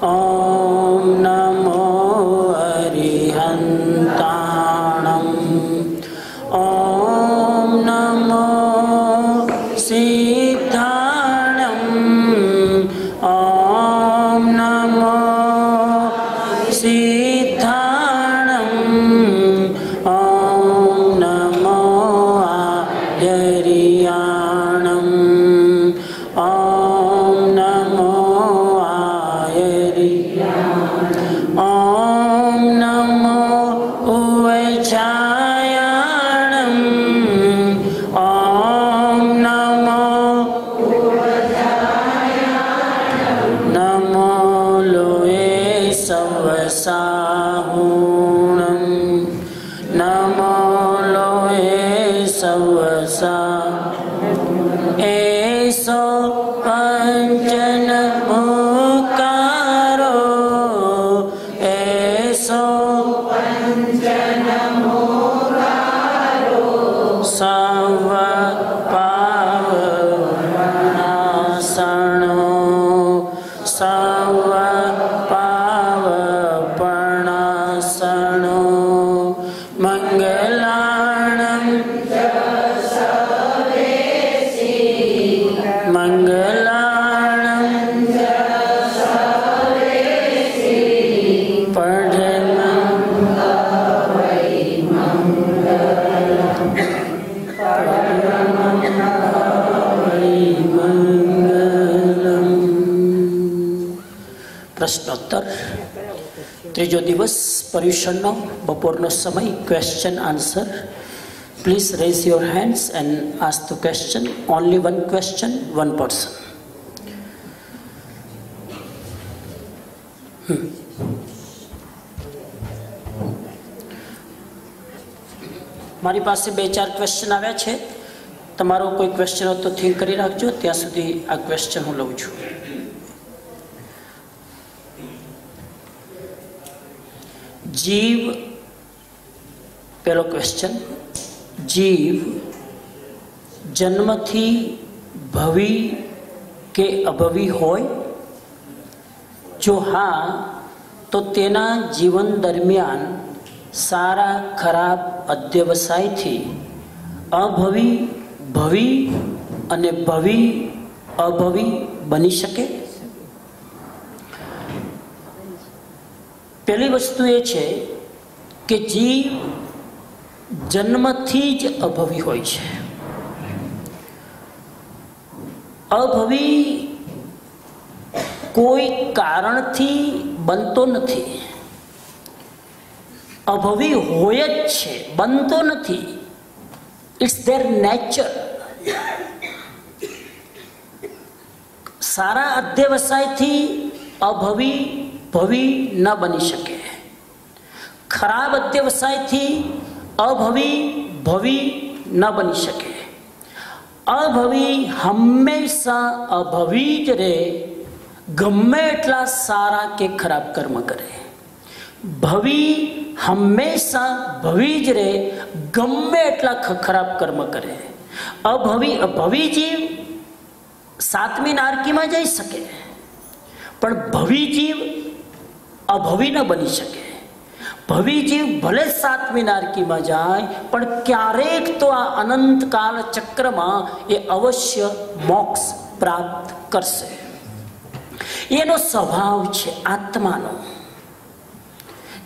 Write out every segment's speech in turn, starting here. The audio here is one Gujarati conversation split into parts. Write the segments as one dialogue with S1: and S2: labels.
S1: ओम नमो अरिहंताणं ओम नमो सिद्धाणं ओम नमो सिद्धाणं ओम नमो आयर्याणं ओम नमो ओम नमो उवचायाणं ओम नमो नमो लोये सवसाहुणं नमो लोये सवसा एसो पंचन सर्व पावनासनो सर्व पावनासनो मंगलाणं मंगलाणं प्रश्नोत्तर त्रीजो दिवस पर्युषणनो बपोरनो समय question answer please raise your hands and ask the question only one question one person मारी पासे बे चार क्वेश्चन आव्या छे तमारो कोई क्वेश्चन हो तो थिंक करी राखजो त्या सुधी आ क्वेश्चन हूँ लઉં છું जीव पहलो क्वेश्चन जीव जन्म थी भवी के अभवी होय जो हाँ तो तेना जीवन दरमियान सारा खराब अध्यवसाय थी अभवी भवी अने भवी अभवी बनी शके। पहली वस्तु ये छे कि जीव जन्मथी ज अभवी होय छे। अभवी कोई कारण थी बनतो नथी, अभवी होय ज छे, बनतो नथी। It's their nature. सारा अध्यवसाय थी अभवी भवी न बनी शके, खराब अध्यवसाय थी अभवी भवी न बनी शके। अभवी हमेशा अभवी ज रहे, गमे एटला सारा के खराब कर्म करे। भवी हमेशा भवी ज रहे, गमे एटला खराब कर्म करे। अभवी अभवी जीव सातमी नारकी में जई सके, पण भवी जीव अभवी न बनी शके। भवी जीव भले सातमी नारकी में जाए पण क्यारेक तो आ अनंत काल चक्र में ये अवश्य मोक्ष प्राप्त करशे। एनो स्वभाव छे आत्मानो।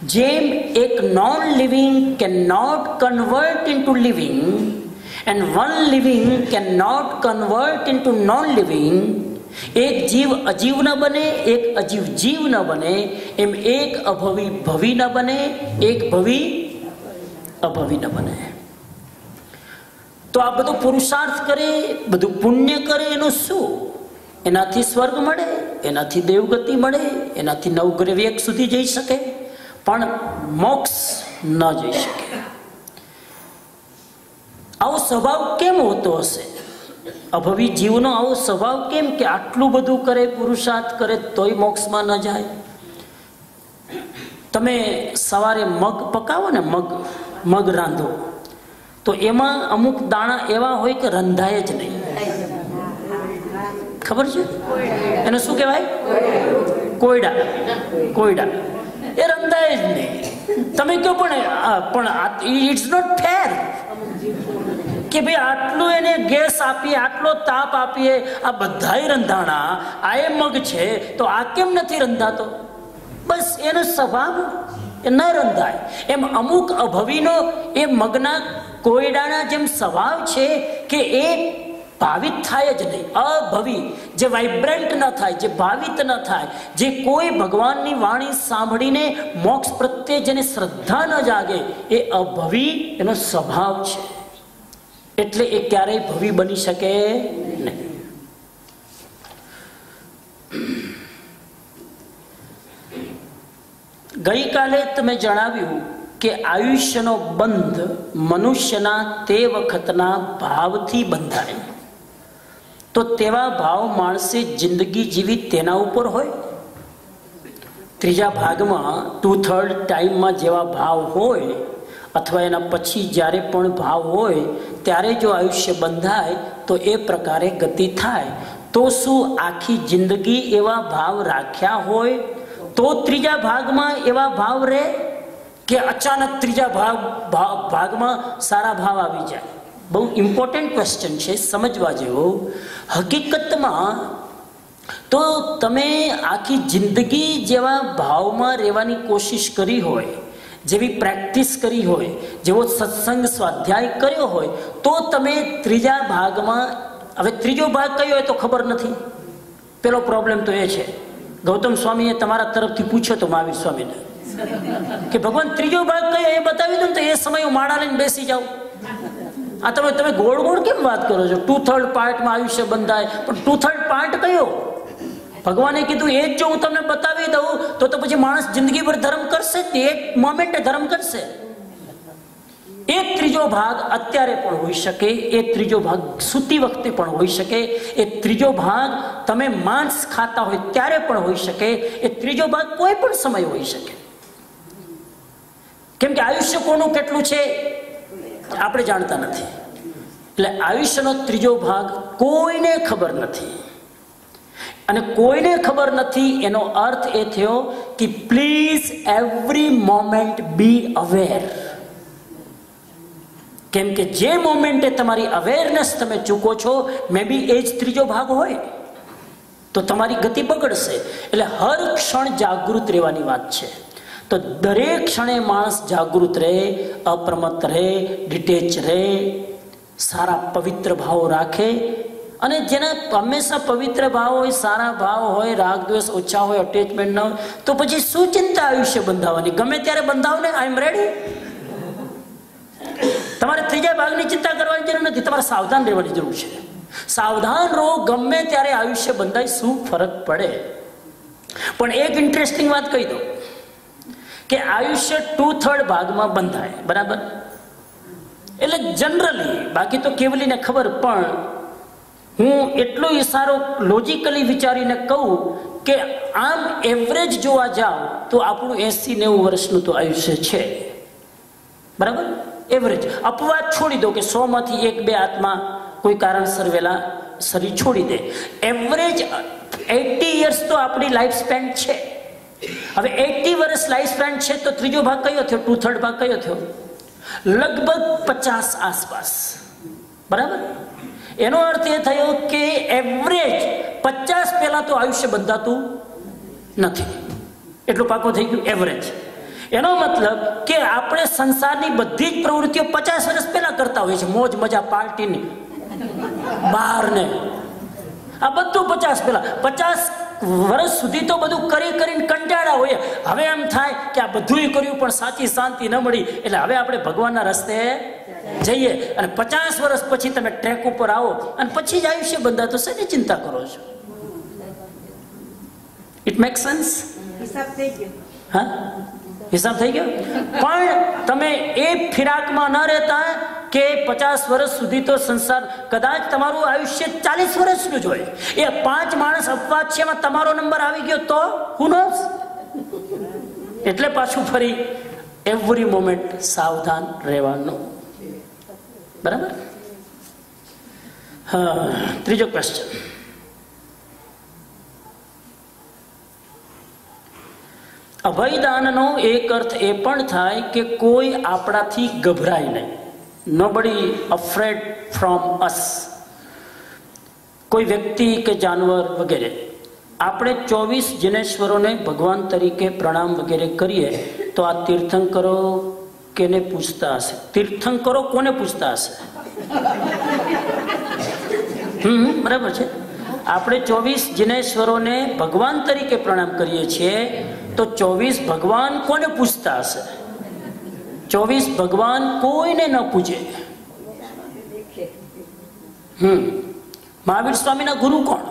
S1: जेम एक non living can not convert into living and one living can not convert into non living. एक जीव अजीव न बने, एक अजीव जीव न बने, एम एक अभवी भवी न बने, एक भवी अभवी न बने। तो आ बधु पुरुषार्थ करे, बधु पुण्य करे, एनु शुं? एनाथी स्वर्ग मळे, एनाथी देवगति मळे, एनाथी नवग्रह एक सुधी जई शके, पण मोक्ष न जई शके। आवो स्वभाव केम होतो हशे? अभवी जीवनो आवो स्वभाव केम के आटलू बधु करे, पुरुषार्थ करे तोय मोक्ष में न जाए? तमे सवारे मग पकावो ने, मग रांधो तो एमां अमुक दाणा एवा होय के रंधाय ज नहीं, ખબર છે? એને શું કહેવાય? કોયડા. કોયડા એ રંધાય જ નહીં. તમે કહો પણ ઇટ્સ નોટ ફેર કે ભાઈ આટલું એને ગેસ આપીએ, આટલો તાપ આપીએ, આ બધાય રંધાણા, આ એ મગ છે તો આ કેમ નથી રંધાતો? બસ એનો સ્વભાવ એ ન રંધાય. એમ અમુક અભવીનો એ મગના કોયડાના જેમ સ્વભાવ છે કે એ ભાવિત થાય જ નહીં. અભવી, જે વાઇબ્રન્ટ ન થાય, જે ભાવિત ન થાય, જે કોઈ ભગવાનની વાણી સાંભળીને મોક્ષ પ્રત્યે જેને શ્રદ્ધા ન જાગે, એ અભવી એનો સ્વભાવ છે. એટલે એ ક્યારેય ભવી બની શકે નહીં. ગઈકાલે તમે જણાવ્યું કે આયુષ્યનો બંધ મનુષ્યના તે વખતના ભાવથી બંધાય. તો તેવા ભાવ માણસે જિંદગી જીવી તેના ઉપર હોય. ત્રીજા ભાગમાં 2/3 ટાઈમમાં જેવા ભાવ હોય અથવા એના પછી જ્યારે પણ ભાવ હોય ત્યારે જો આયુષ્ય બંધાય તો એ પ્રકારે ગતિ થાય. તો શું આખી જિંદગી એવા ભાવ રાખ્યા હોય તો ત્રીજા ભાગમાં એવા ભાવ રહે કે અચાનક ત્રીજા ભાગમાં સારા ભાવ આવી જાય? બહુ ઇમ્પોર્ટન્ટ ક્વેશ્ચન છે, સમજવા જેવો. હકીકતમાં તો તમે આખી જિંદગી જેવા ભાવમાં રહેવાની કોશિશ કરી હોય, જેવી પ્રેક્ટિસ કરી હોય, જેવો સત્સંગ સ્વાધ્યાય કર્યો હોય તો તમે ત્રીજા ભાગમાં, હવે ત્રીજો ભાગ કયો હોય તો ખબર નથી. પેલો પ્રોબ્લેમ તો એ છે. ગૌતમ સ્વામીએ તમારા તરફથી પૂછ્યો તો મહાવીર સ્વામીને કે ભગવાન ત્રીજો ભાગ કયો એ બતાવી દો ને તો એ સમય હું માળા લઈને બેસી જાઉં. આ તમે ગોળ ગોળ કેમ વાત કરો છો? 2/3 પાર્ટમાં આયુષ્ય બંધાય, પણ 2/3 પાર્ટ કયો? ભગવાને કીધું એ જ જો હું તમને બતાવી દઉં તો પછી માણસ જિંદગીભર ધર્મ કરશે જ, એક મોમેન્ટે ધર્મ કરશે. એક ત્રીજો ભાગ અત્યારે પણ હોઈ શકે, એ ત્રીજો ભાગ સૂતી વખતે પણ હોઈ શકે, એ ત્રીજો ભાગ તમે માંસ ખાતા હોય ત્યારે પણ હોઈ શકે, એ ત્રીજો ભાગ કોઈ પણ સમય હોઈ શકે. કેમ કે આયુષ્ય કોનું કેટલું છે આપણે જાણતા નથી. એટલે આયુષ્યનો ત્રીજો ભાગ કોઈને ખબર નથી. અને કોઈને ખબર નથી એનો અર્થ એ થયો કે please every moment B aware. કેમ કે જે મોમેન્ટે તમારી અવેરનેસ તમે ચૂકો છો, મે બી એ જ ત્રીજો ભાગ હોય તો તમારી ગતિ બગડશે. એટલે હર ક્ષણ જાગૃત રહેવાની વાત છે. તો દરેક ક્ષણે માણસ જાગૃત રહે, અપ્રમત્ત રહે, ડિટેચ રહે, સારા પવિત્ર ભાવો રાખે. અને જેના હંમેશા પવિત્ર ભાવ હોય, સારા ભાવ હોય, રાગ દ્વેષ ઓછા હોય, અટેચમેન્ટ ન હોય, તો પછી શું ચિંતા આયુષ્ય બંધાવવાની? ગમે ત્યારે બંધાવો ને, આઈ એમ રેડી. તમારે ત્રીજા ભાગની ચિંતા કરવાની જરૂર નથી, તમારે સાવધાન રહેવાની જરૂર છે. સાવધાન રહો, ગમે ત્યારે આયુષ્ય બંધાય, શું ફરક પડે? પણ એક ઇન્ટરેસ્ટિંગ વાત કહી દો કે આયુષ્ય 2/3 ભાગમાં બંધાય, બરાબર? એટલે જનરલી, બાકી તો કેવલીને ખબર, પણ હું એટલો ઇશારો લોજિકલી વિચારીને કહું કે આમ એવરેજ જોવા જાઓ તો આપણું 80-90 વર્ષનું તો આયુષ્ય છે, બરાબર? એવરેજ. અપવાદ છોડી દો કે 100માંથી 1-2 આત્મા કોઈ કારણસર વહેલા શરીર છોડી દે. એવરેજ 80 યર્સ તો આપણી લાઈફ સ્પેન છે. હવે 80 વર્ષ લાઈફ સ્પેન છે તો ત્રીજો ભાગ કયો થયો? 2/3 ભાગ કયો થયો? લગભગ 50 આસપાસ, બરાબર? એનો અર્થ એ થયો કે એવરેજ 50 પહેલા તો આયુષ્ય બંધાતું નથી. એટલું પાકો થઈ ગયું એવરેજ. એનો મતલબ કે આપણે સંસારની બધી જ પ્રવૃત્તિઓ 50 વર્ષ પહેલા કરતા હોઈએ છીએ. મોજ મજા, પાર્ટીની, બહાર ને આ બધું 50 પહેલા. 50 વર્ષ સુધી તો બધું કરીને કંટાળા હોઈએ. હવે એમ થાય કે આ બધું કર્યું પણ સાચી શાંતિ ન મળી, એટલે હવે આપણે ભગવાનના રસ્તે જઈએ. અને 50 વર્ષ પછી તમે ટ્રેક ઉપર આવો અને પછી જ આયુષ્ય બંધા, તો શેની ચિંતા કરો છો? It make sense? હિસાબ થઈ ગયો. હા, હિસાબ થઈ ગયો. પણ તમે એ ફિરાકમાં ન રહેતા કે 50 વર્ષ સુધી તો સંસાર, કદાચ તમારું આયુષ્ય 40 વર્ષનું જ હોય, એ 5 માણસ અપવાદ છે, એમાં તમારો નંબર આવી ગયો તો હુ નોઝ? એટલે પાછું ફરી એવરી મોમેન્ટ સાવધાન રહેવાનું, બરાબર? હા, ત્રીજો ક્વેશ્ચન. અભયદાનનો એક અર્થ એ પણ થાય કે કોઈ આપણાથી ગભરાય નહીં. નોબડી અફ્રેડ ફ્રોમ અસ. કોઈ વ્યક્તિ કે જાનવર વગેરે. આપણે 24 જિનેશ્વરોને ભગવાન તરીકે પ્રણામ વગેરે કરીએ તો આ તીર્થંકરો કેને પૂછતા હશે? તીર્થંકરો કોને પૂછતા હશે? બરાબર છે. આપણે 24 જિનેશ્વરોને ભગવાન તરીકે પ્રણામ કરીએ છીએ તો 24 ભગવાન કોને પૂછતા હશે? 24 ભગવાન કોઈને ન પૂજે. મહાવીર સ્વામીના ગુરુ કોણ?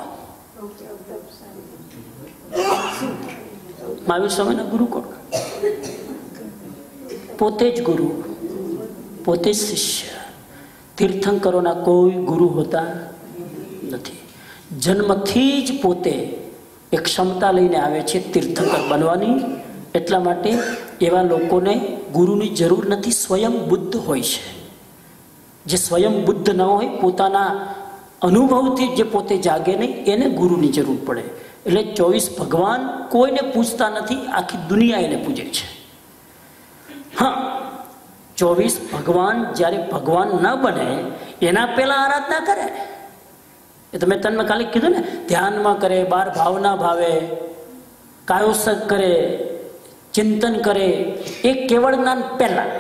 S1: મહાવીર સ્વામીના ગુરુ કોણ? પોતે જ ગુરુ, પોતે જ શિષ્ય. તીર્થંકરોના કોઈ ગુરુ હોતા નથી. જન્મથી જ પોતે એક ક્ષમતા લઈને આવે છે તીર્થંકર બનવાની. એટલા માટે એવા લોકોને ગુરુની જરૂર નથી. સ્વયં બુદ્ધ હોય છે. જે સ્વયં બુદ્ધ ન હોય, પોતાના અનુભવથી જે પોતે જાગે નહીં, એને ગુરુની જરૂર પડે. એટલે 24 ભગવાન કોઈને પૂજતા નથી, આખી દુનિયા એને પૂજે છે. હા, 24 ભગવાન જ્યારે ભગવાન ન બને એના પહેલા આરાધના કરે. એ તો મેં તને કાલે કીધું ને, ધ્યાનમાં કરે, બાર ભાવના ભાવે, કાયોસક કરે, ચિંતન કરે. એ કેવળ જ્ઞાન પહેલા.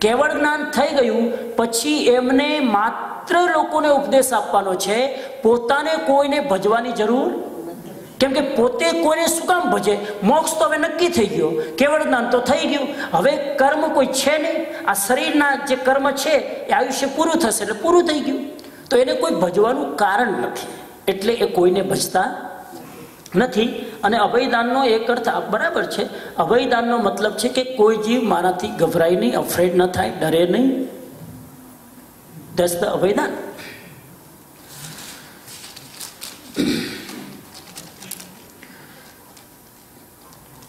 S1: કેવળ જ્ઞાન થઈ ગયું પછી એમને માત્ર લોકોને ઉપદેશ આપવાનો છે, પોતાને કોઈને ભજવાની જરૂર. કેમ કે પોતે કોઈને શું કામ ભજે? મોક્ષ તો હવે નક્કી થઈ ગયો, કેવળ જ્ઞાન તો થઈ ગયું. હવે કર્મ કોઈ છે નહીં. આ શરીરના જે કર્મ છે એ આયુષ્ય પૂરું થશે એટલે પૂરું થઈ ગયું. તો એને કોઈ ભજવાનું કારણ નથી, એટલે એ કોઈને ભજતા નથી. અને અભયદાનનો એક અર્થ બરાબર છે. અભયદાનનો મતલબ છે કે કોઈ જીવ મારાથી ગભરાય નહીં, અફ્રેડ ન થાય, ડરે નહીં. ધેટ્સ ધ અભયદાન.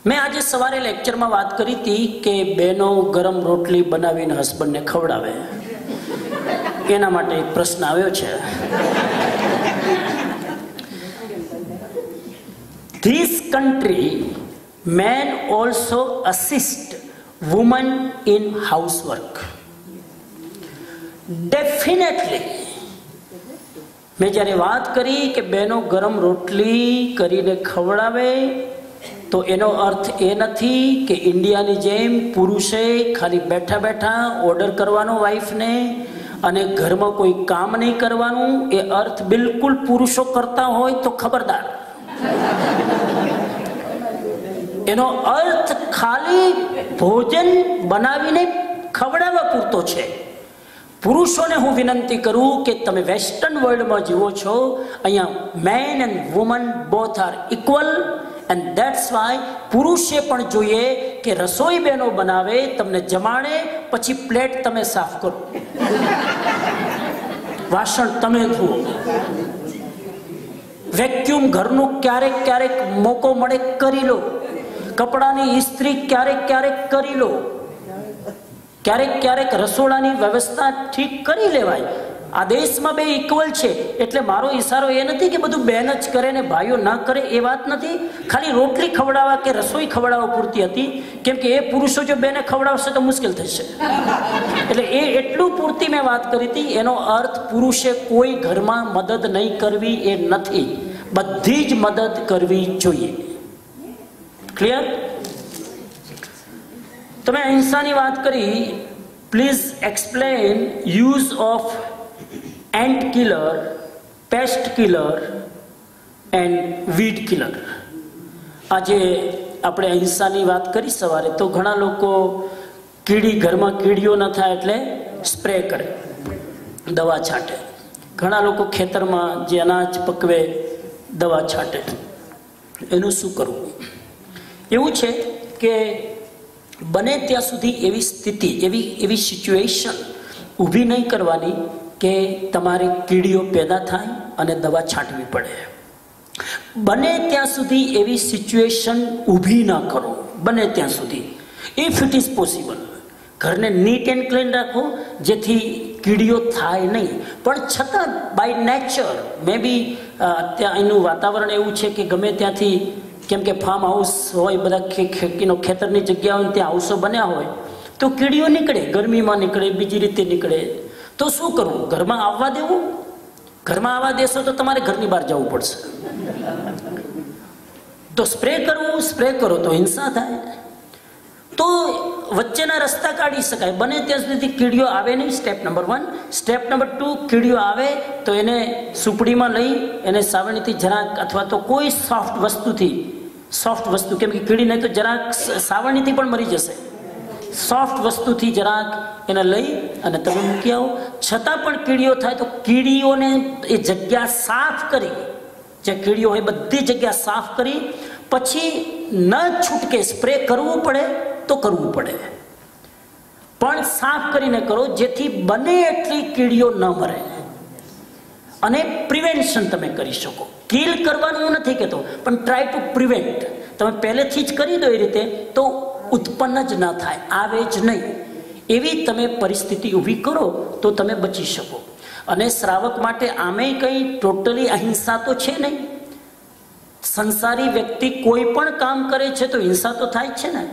S1: મેં આજે સવારે લેક્ચરમાં વાત કરી હતી કે બહેનો ગરમ રોટલી બનાવીને હસબન્ડને ખવડાવે. એના માટે એક પ્રશ્ન આવ્યો છે. This country, men also assist women in housework. Definitely. મેં જ્યારે વાત કરી કે બહેનો ગરમ રોટલી કરીને ખવડાવે તો એનો અર્થ એ નથી કે ઇન્ડિયાની જેમ પુરુષે ખાલી બેઠા બેઠા ઓર્ડર કરવાનો વાઈફને અને ઘરમાં કોઈ કામ નહીં કરવાનું. એ અર્થ બિલકુલ પુરુષો કરતા હોય તો ખબરદાર. એનો અર્થ ખાલી ભોજન બનાવીને ખવડાવવા પૂરતો છે. પુરુષોને હું વિનંતી કરું કે તમે વેસ્ટર્ન વર્લ્ડમાં જીવો છો. અહીંયા man and woman both are equal. And that's why પુરુષે પણ જોઈએ કે રસોઈ બહેનો બનાવે, તમને જમાડે, પછી પ્લેટ તમે સાફ કરો, વાસણ તમે ધુઓ, વેક્યુમ ઘરનું ક્યારેક ક્યારેક મોકો મળે કરી લો, કપડાની ઇસ્ત્રી ક્યારેક ક્યારેક કરી લો, ક્યારેક ક્યારેક રસોડાની વ્યવસ્થા ઠીક કરી લેવાય. આ દેશમાં બે ઇક્વલ છે. એટલે મારો ઈશારો એ નથી કે બધું બહેન જ કરે ને ભાઈઓ ના કરે, એ વાત નથી. ખાલી રોટલી ખવડાવવા કે રસોઈ ખવડાવવા પૂરતી હતી. કેમ કે એ પુરુષો જો બેને ખવડાવશે તો મુશ્કેલ થશે. એટલે એ એટલું પૂરતી મેં વાત કરી હતી. એનો અર્થ પુરુષે કોઈ ઘરમાં મદદ નહીં કરવી એ નથી, બધી જ મદદ કરવી જોઈએ. ક્લિયર? તમે અહિંસાની વાત કરી. Please explain use of ant killer, paste killer and weed killer. આજે આપણે અહિંસાની વાત કરી સવારે, તો ઘણા લોકો ઘરમાં કીડીઓ ન થાય એટલે સ્પ્રે કરે, દવા છાંટે. ઘણા લોકો ખેતરમાં જે અનાજ પકવે દવા છાંટે. એનું શું કરવું? એવું છે કે બને ત્યાં સુધી એવી સ્થિતિ, એવી સિચ્યુએશન ઊભી નહીં કરવાની કે તમારે કીડીઓ પેદા થાય અને દવા છાંટવી પડે. બને ત્યાં સુધી એવી સિચ્યુએશન ઊભી ના કરો. બને ત્યાં સુધી, ઇફ ઇટ ઇઝ પોસિબલ. ઘરને નીટ એન્ડ ક્લીન રાખો જેથી કીડીઓ થાય નહીં. પણ છતાં બાય નેચર મે બી ત્યાં એનું વાતાવરણ એવું છે કે ગમે ત્યાંથી કેમ કે ફાર્મ હાઉસ હોય, બધા ખેતરની જગ્યા હોય, ત્યાં હાઉસો બન્યા હોય તો કીડીઓ નીકળે, ગરમીમાં નીકળે, બીજી રીતે નીકળે. તો શું કરવું? ઘરમાં આવવા દેવું? ઘરમાં આવવા દેશો તો તમારે ઘરની બહાર જવું પડશે. તો સ્પ્રે કરવું, સ્પ્રે કરો તો હિંસા થાય. તો વચ્ચેના રસ્તા કાઢી શકાય. બને ત્યાં સુધી કીડીઓ આવે નહીં, સ્ટેપ નંબર 1. સ્ટેપ નંબર 2, કીડીઓ આવે તો એને સુપડીમાં લઈ એને સાવરણીથી જરાક, અથવા તો કોઈ સોફ્ટ વસ્તુ, કેમ કે કીડી નહીં તો જરાક સાવરણીથી પણ મરી જશે. સોફ્ટ વસ્તુથી જરાક એને લઈ અને તમે મૂકી આવો. છતાં પણ કીડીઓ થાય તો કીડીઓને એ જગ્યા સાફ કરી, જે કીડીઓ હોય બધી જગ્યા સાફ કરી પછી ન છૂટકે સ્પ્રે કરવું પડે તો કરવું પડે, પણ સાફ કરીને કરો જેથી બને એટલી કીડીઓ ન મરે અને પ્રિવેન્શન તમે કરી શકો. કિલ કરવાનું હું નથી કહેતો, પણ ટ્રાય ટુ પ્રિવેન્ટ. તમે પહેલેથી જ કરી દો એ રીતે તો ઉત્પન્ન જ ના થાય, આવે જ નહીં. એવી તમે પરિસ્થિતિ ઊભી કરો તો તમે બચી શકો. અને શ્રાવક માટે આમે કંઈ ટોટલી અહિંસા તો છે નહીં. સંસારી વ્યક્તિ કોઈ પણ કામ કરે છે તો હિંસા તો થાય જ છે ને.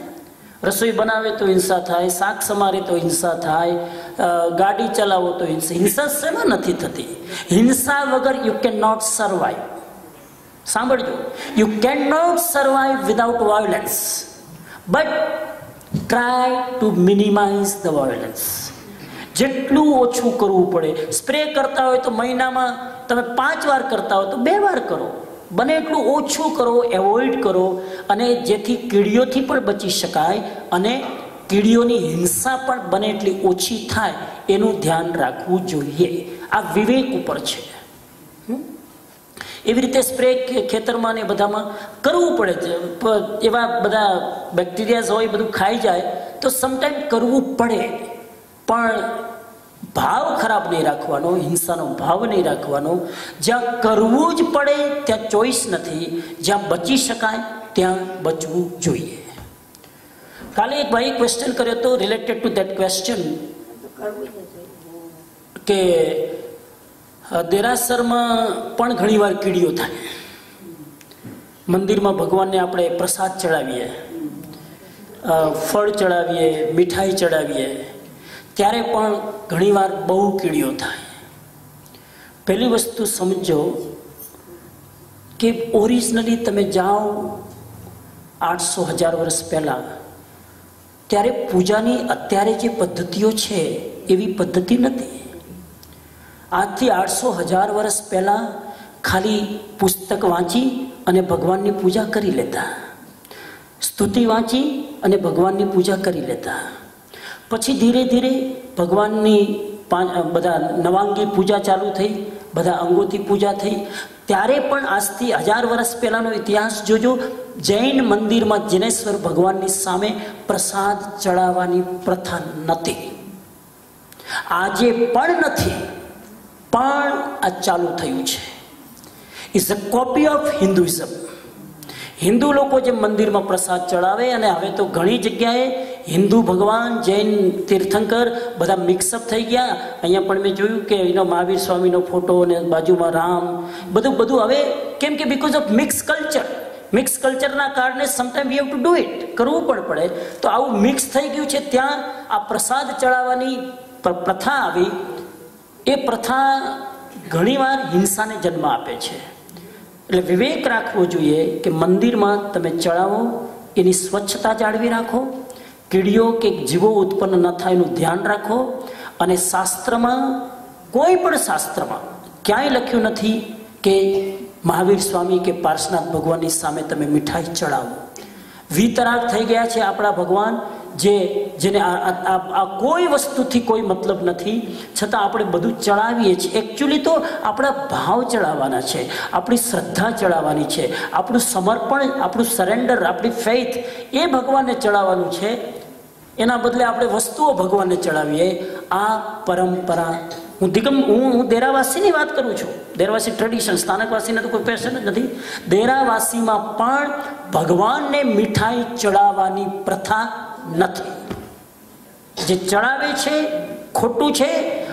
S1: રસોઈ બનાવે તો હિંસા થાય, શાક સમારે તો હિંસા થાય, ગાડી ચલાવો તો હિંસા શેમાં નથી થતી? હિંસા વગર યુ કેન નોટ સર્વાઈવ. સાંભળજો, you can not survive without violence, but try to minimise the violence. જેટલું ઓછું કરવું પડે. સ્પ્રે કરતા હોય તો મહિનામાં તમે 5 વાર કરતા હોય તો 2 વાર કરો. બને એટલું ઓછું કરો, એવોઇડ કરો, અને જેથી કીડીઓથી પણ બચી શકાય અને કીડીઓની હિંસા પણ બને એટલી ઓછી થાય એનું ધ્યાન રાખવું જોઈએ. આ વિવેક ઉપર છે. એવી રીતે સ્પ્રે ખેતરમાં ને બધામાં કરવું પડે છે. એવા બધા બેક્ટેરિયાઝ હોય, બધું ખાઈ જાય તો સમટાઈમ કરવું પડે, પણ ભાવ ખરાબ નહીં રાખવાનો, હિંસાનો ભાવ નહીં રાખવાનો. જ્યાં કરવું જ પડે ત્યાં ચોઈસ નથી, જ્યાં બચી શકાય ત્યાં બચવું જોઈએ. કાલે એક ભાઈ ક્વેશ્ચન કર્યો હતો, રિલેટેડ ટુ ધેટ ક્વેશ્ચન, કે દેરાસરમાં પણ ઘણીવાર કીડીઓ થાય. મંદિરમાં ભગવાનને આપણે પ્રસાદ ચડાવીએ, ફળ ચડાવીએ, મીઠાઈ ચડાવીએ, ત્યારે પણ ઘણીવાર બહુ કીડીઓ થાય. પહેલી વસ્તુ સમજો કે ઓરિજિનલી તમે જાઓ 800-1000 વર્ષ પહેલાં, ત્યારે પૂજાની અત્યારે જે પદ્ધતિઓ છે એવી પદ્ધતિ નથી. આજથી 800-1000 વર્ષ પહેલાં ખાલી પુસ્તક વાંચી અને ભગવાનની પૂજા કરી લેતા, સ્તુતિ વાંચી અને ભગવાનની પૂજા કરી લેતા. પછી ધીરે ધીરે ભગવાનની બધા નવાંગી પૂજા ચાલુ થઈ, બધા અંગોથી પૂજા થઈ. ત્યારે પણ આજથી 1000 વર્ષ પહેલાંનો ઇતિહાસ જોજો, જૈન મંદિરમાં જિનેશ્વર ભગવાનની સામે પ્રસાદ ચડાવવાની પ્રથા નથી. આજે પણ નથી, પણ આ ચાલુ થયું છે. Is a copy of Hinduism. Hindu લોકો જે મંદિરમાં પ્રસાદ ચડાવે, અને હવે તો ઘણી જગ્યાએ હિન્દુ ભગવાન, જૈન તીર્થંકર બધા મિક્સઅપ થઈ ગયા. અહીંયા પણ મેં જોયું કે એનો મહાવીર સ્વામીનો ફોટો અને બાજુમાં રામ, બધું હવે કેમ કે બિકોઝ ઓફ મિક્સ કલ્ચરના કારણે sometime we have to do it, કરવું પણ પડે. તો આવું મિક્સ થઈ ગયું છે. ત્યાં આ પ્રસાદ ચડાવવાની પ્રથા આવી. એ પ્રથા ઘણીવાર હિંસાને જન્મ આપે છે. એટલે વિવેક રાખવો જોઈએ કે મંદિરમાં તમે ચડાવો, એની સ્વચ્છતા જાળવી રાખો, કીડીઓ કે જીવો ઉત્પન્ન ન થાય એનું ધ્યાન રાખો. અને શાસ્ત્રમાં, કોઈ પણ શાસ્ત્રમાં ક્યાંય લખ્યું નથી કે મહાવીર સ્વામી કે પાર્શનાથ ભગવાનની સામે તમે મીઠાઈ ચડાવો. વિતરાગ થઈ ગયા છે આપણા ભગવાન, જેને આ કોઈ વસ્તુથી કોઈ મતલબ નથી, છતાં આપણે બધું ચડાવીએ છીએ. એકચ્યુઅલી તો આપણા ભાવ ચડાવવાના છે, આપણી શ્રદ્ધા ચડાવવાની છે, આપણું સમર્પણ, આપણું સરેન્ડર, આપણી ફેઇથ એ ભગવાનને ચડાવવાનું છે. એના બદલે આપણે વસ્તુઓ ભગવાનને ચડાવીએ. આ પરંપરા, હું દેરાવાસીની વાત કરું છું, દેરાવાસી ટ્રેડિશન, સ્થાનકવાસીને તો કોઈ પેશન જ નથી. દેરાવાસીમાં પણ ભગવાનને મીઠાઈ ચડાવવાની પ્રથા નથી. જે ચડાવે છે ખોટું છે,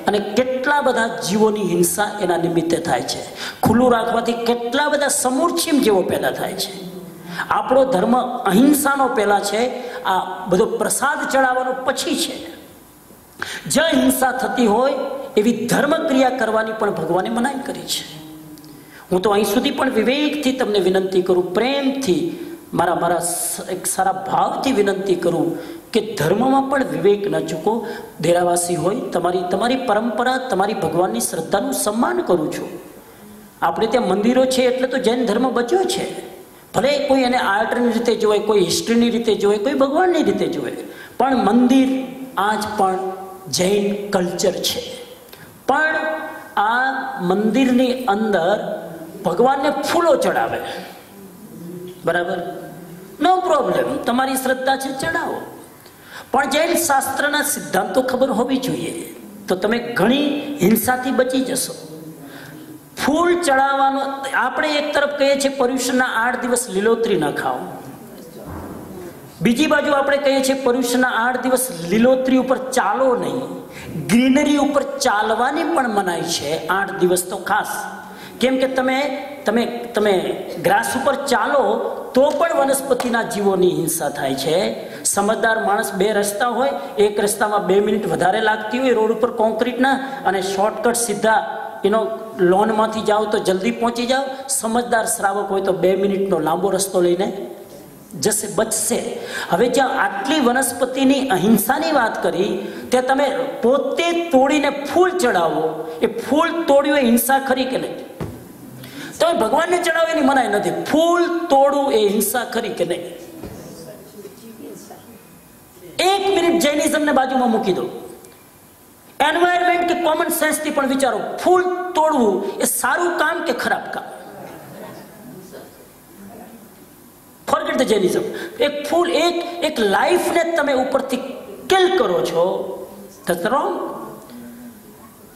S1: અને કેટલા બધા જીવોની હિંસા એના નિમિત્તે થાય છે. ખુલ્લું રાખવાથી કેટલા બધા સમૂર્છિમ જેવો પેદા થાય છે. આપણો ધર્મ અહિંસાનો પહેલા છે, આ બધો પ્રસાદ ચડાવવાનો પછી છે. જ્યાં હિંસા થતી હોય એવી ધર્મ ક્રિયા કરવાની પણ ભગવાને મનાઈ કરી છે. હું તો અહીં સુધી પણ વિવેકથી તમને વિનંતી કરું, પ્રેમથી, મારા એક સારા ભાવથી વિનંતી કરું કે ધર્મમાં પણ વિવેક ન ચૂકો. ડેરાવાસી હોય, તમારી પરંપરા, તમારી ભગવાનની શ્રદ્ધાનું સન્માન કરું છું. આપણે ત્યાં મંદિરો છે એટલે તો જૈન ધર્મ બચ્યો છે. ભલે કોઈ એને આર્ટની રીતે જોવે, કોઈ હિસ્ટ્રીની રીતે જોવે, કોઈ ભગવાનની રીતે જોવે, પણ મંદિર આજ પણ જૈન કલ્ચર છે. પણ આ મંદિરની અંદર ભગવાનને ફૂલો ચડાવે, બરાબર, નો પ્રોબ્લેમ, તમારી શ્રદ્ધા છે ચડાવો. પણ જૈન શાસ્ત્રના સિદ્ધાંતો ખબર હોવી જોઈએ, તો તમે ઘણી હિંસાથી બચી જશો. ફૂલ ચડાવવાનો, આપણે એક તરફ કહીએ છીએ પર્યુષણના 8 દિવસ લીલોતરી ન ખાઓ, બીજી બાજુ આપણે કહીએ છીએ પર્યુષણના 8 દિવસ લીલોતરી ઉપર ચાલો નહીં. ગ્રીનરી ઉપર ચાલવાની પણ મનાઈ છે 8 દિવસ તો ખાસ. કેમ કે તમે ગ્રાસ ઉપર ચાલો તો પણ વનસ્પતિના જીવોની હિંસા થાય છે. સમજદાર માણસ 2 રસ્તા હોય, એક રસ્તામાં 2 મિનિટ વધારે લાગતી હોય રોડ ઉપર કોન્ક્રીટના, અને શોર્ટકટ સીધા લોનમાંથી જાઓ તો જલ્દી પહોંચી જાઓ. સમજદાર શ્રાવક હોય તો 2 મિનિટનો લાંબો રસ્તો લઈને જશે, બચશે. હવે જ્યાં આટલી વનસ્પતિની અહિંસાની વાત કરી, ત્યાં તમે પોતે તોડીને ફૂલ ચડાવો, એ ફૂલ તોડ્યું એ હિંસા ખરી કે નહીં? તમે ભગવાનને ચડાવો એની મનાઈ નથી, ફૂલ તોડવું એ હિંસા ખરી કે નહીં? 1 મિનિટ જૈનિઝમને બાજુમાં મૂકી દો, એન્વાયરમેન્ટ કે કોમન સેન્સ થી પણ વિચારો, ફૂલ તોડવું એ સારું કામ કે ખરાબ કામ? Forget the Jainism. એક ફૂલ, એક લાઈફને તમે ઉપરથી કિલ કરો છો, ધેટ્સ રોંગ.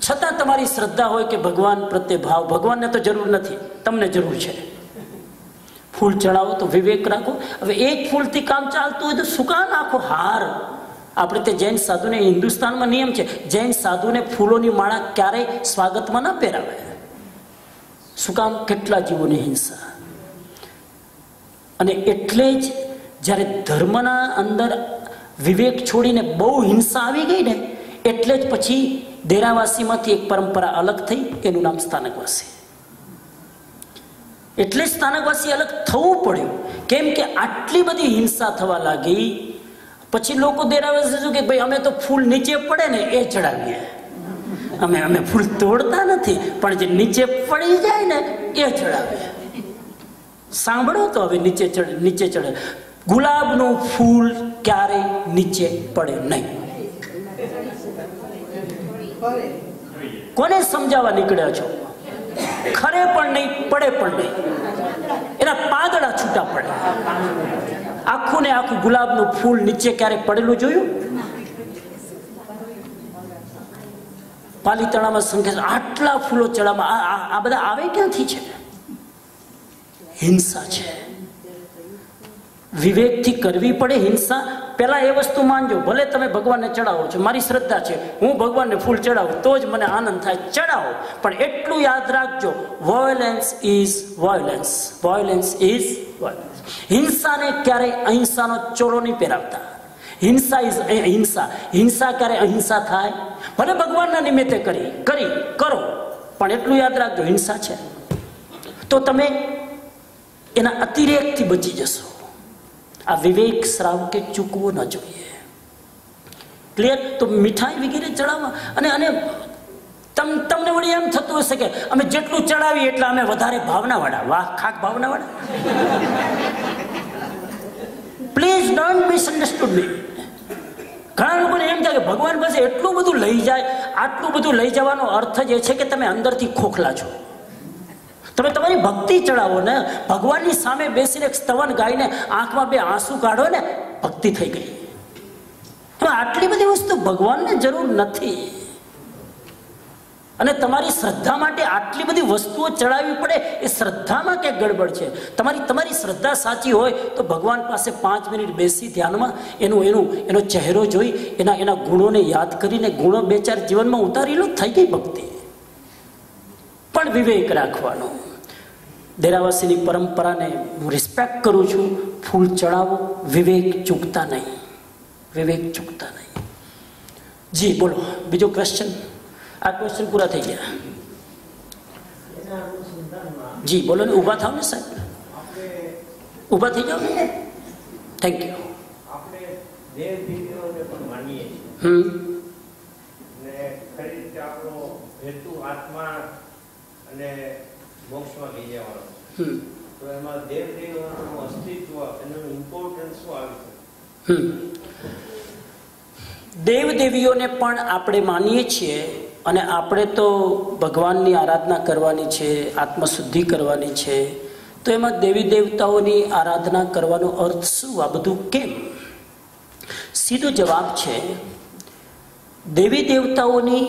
S1: છતાં તમારી શ્રદ્ધા હોય કે ભગવાન પ્રત્યે ભાવ, ભગવાનને તો જરૂર નથી, તમને જરૂર છે. ફૂલ ચડાવો તો વિવેક રાખો. હવે એક ફૂલથી કામ ચાલતું હોય તો શું કામ આખો હાર? આપણે તે જૈન સાધુને, હિન્દુસ્તાનમાં નિયમ છે, જૈન સાધુને ફૂલોની માળા ક્યારેય સ્વાગતમાં ન પહેરાવે. શું કામ? કેટલા જીવોની હિંસા. અને એટલે જ જ્યારે ધર્મના અંદર વિવેક છોડીને બહુ હિંસા આવી ગઈ ને, એટલે જ પછી ડેરાવાસીમાંથી એક પરંપરા અલગ થઈ, એનું નામ સ્થાનકવાસી. એટલે જ સ્થાનકવાસી અલગ થવું પડ્યું. કેમ કે આટલી બધી હિંસા થવા લાગી. પછી લોકો ડેરાવાસી શું કે ભાઈ અમે તો ફૂલ નીચે પડે ને એ ચડાવીએ, અમે ફૂલ તોડતા નથી, પણ જે નીચે પડી જાય ને એ ચડાવીએ. સાંભળો તો હવે નીચે ચડે. ગુલાબનું ફૂલ ક્યારેય નીચે પડે નહીં. કોને સમજાવવા નીકળ્યા છો? ખરે પણ નહીં, પડે પણ નહીં, એના પાંદડા છૂટા પડે. આખું ને આખું ગુલાબનું ફૂલ નીચે ક્યારે પડેલું જોયું? પાલીતાણામાં સંખ્યા આટલા ફૂલો ચડાવવામાં આ બધા આવે ક્યાંથી છે? હિંસા છે. વિવેકથી કરવી પડે હિંસા. પહેલા એ વસ્તુ માનજો, ભલે તમે ભગવાનને ચડાવો છો, મારી શ્રદ્ધા છે, હું ભગવાનને ફૂલ ચડાવું તો જ મને આનંદ થાય, ચડાવો. પણ એટલું યાદ રાખજો, violence is violence, violence is violence. હિંસાને ક્યારેય અહિંસાનો ચોરો નહીં પહેરાવતા. હિંસા ઇઝ હિંસા. હિંસા ક્યારે અહિંસા થાય? ભલે ભગવાનના નિમિત્તે કરો, પણ એટલું યાદ રાખજો, હિંસા છે. તો તમે એના અતિરેકથી બચી જશો. આ વિવેક શ્રાવકે ચૂકવો ન જોઈએ. ક્લિયર? તો મીઠાઈ વગેરે ચડાવવા, અને તમને વળી એમ થતું હશે કે અમે જેટલું ચડાવીએ એટલે અમે વધારે ભાવનાવાળા. વાહ, ખાક ભાવનાવાળા. પ્લીઝ ડોન્ટ મિસઅન્ડરસ્ટુડ મી. ઘણા લોકોને એમ થાય કે ભગવાન પાસે એટલું બધું લઈ જાય. આટલું બધું લઈ જવાનો અર્થ જ એ છે કે તમે અંદરથી ખોખલા છો. તમે તમારી ભક્તિ ચડાવો ને, ભગવાનની સામે બેસીને સ્તવન ગાઈને આંખમાં 2 આંસુ કાઢો ને, ભક્તિ થઈ ગઈ. આટલી બધી વસ્તુ ભગવાનને જરૂર નથી. અને તમારી શ્રદ્ધા માટે આટલી બધી વસ્તુઓ ચડાવવી પડે, એ શ્રદ્ધામાં ક્યાંક ગડબડ છે. તમારી શ્રદ્ધા સાચી હોય તો ભગવાન પાસે 5 મિનિટ બેસી ધ્યાનમાં એનો ચહેરો જોઈ, એના ગુણોને યાદ કરીને ગુણો 2-4 જીવનમાં ઉતારી લો, થઈ ગઈ ભક્તિ. પણ વિવેક રાખવાનો. દેરાવાસીની પરંપરાને હું રિસ્પેક્ટ કરું છું. ફૂલ ચડાવો, વિવેક ચૂકતા નહીં, વિવેક ચૂકતા નહીં. જી બોલો, બીજો ક્વેશ્ચન. આ ક્વેશ્ચન પૂરા થઈ ગયા. જી બોલો ને, ઊભા થાવ ને સાહેબ, ઊભા થઈ જાઓ ને. Thank you.
S2: આપણે દેવ દીકરીઓને પણ માનીએ છીએ, ખરી રીતે આપણો હેતુ આત્મા અને મોક્ષમાં લઈ જવાનો. તો એમાં દેવ દેવીઓનું અસ્તિત્વ, એનું ઇમ્પોર્ટન્સ શું આવે છે?
S1: દેવ દેવીઓને પણ આપણે માનીએ છીએ, અને આપણે તો ભગવાનની આરાધના કરવાની છે, આત્મશુદ્ધિ કરવાની છે. તો એમાં દેવી દેવતાઓની આરાધના કરવાનો અર્થ શું? આ બધું કેમ? સીધો જવાબ છે, દેવી દેવતાઓની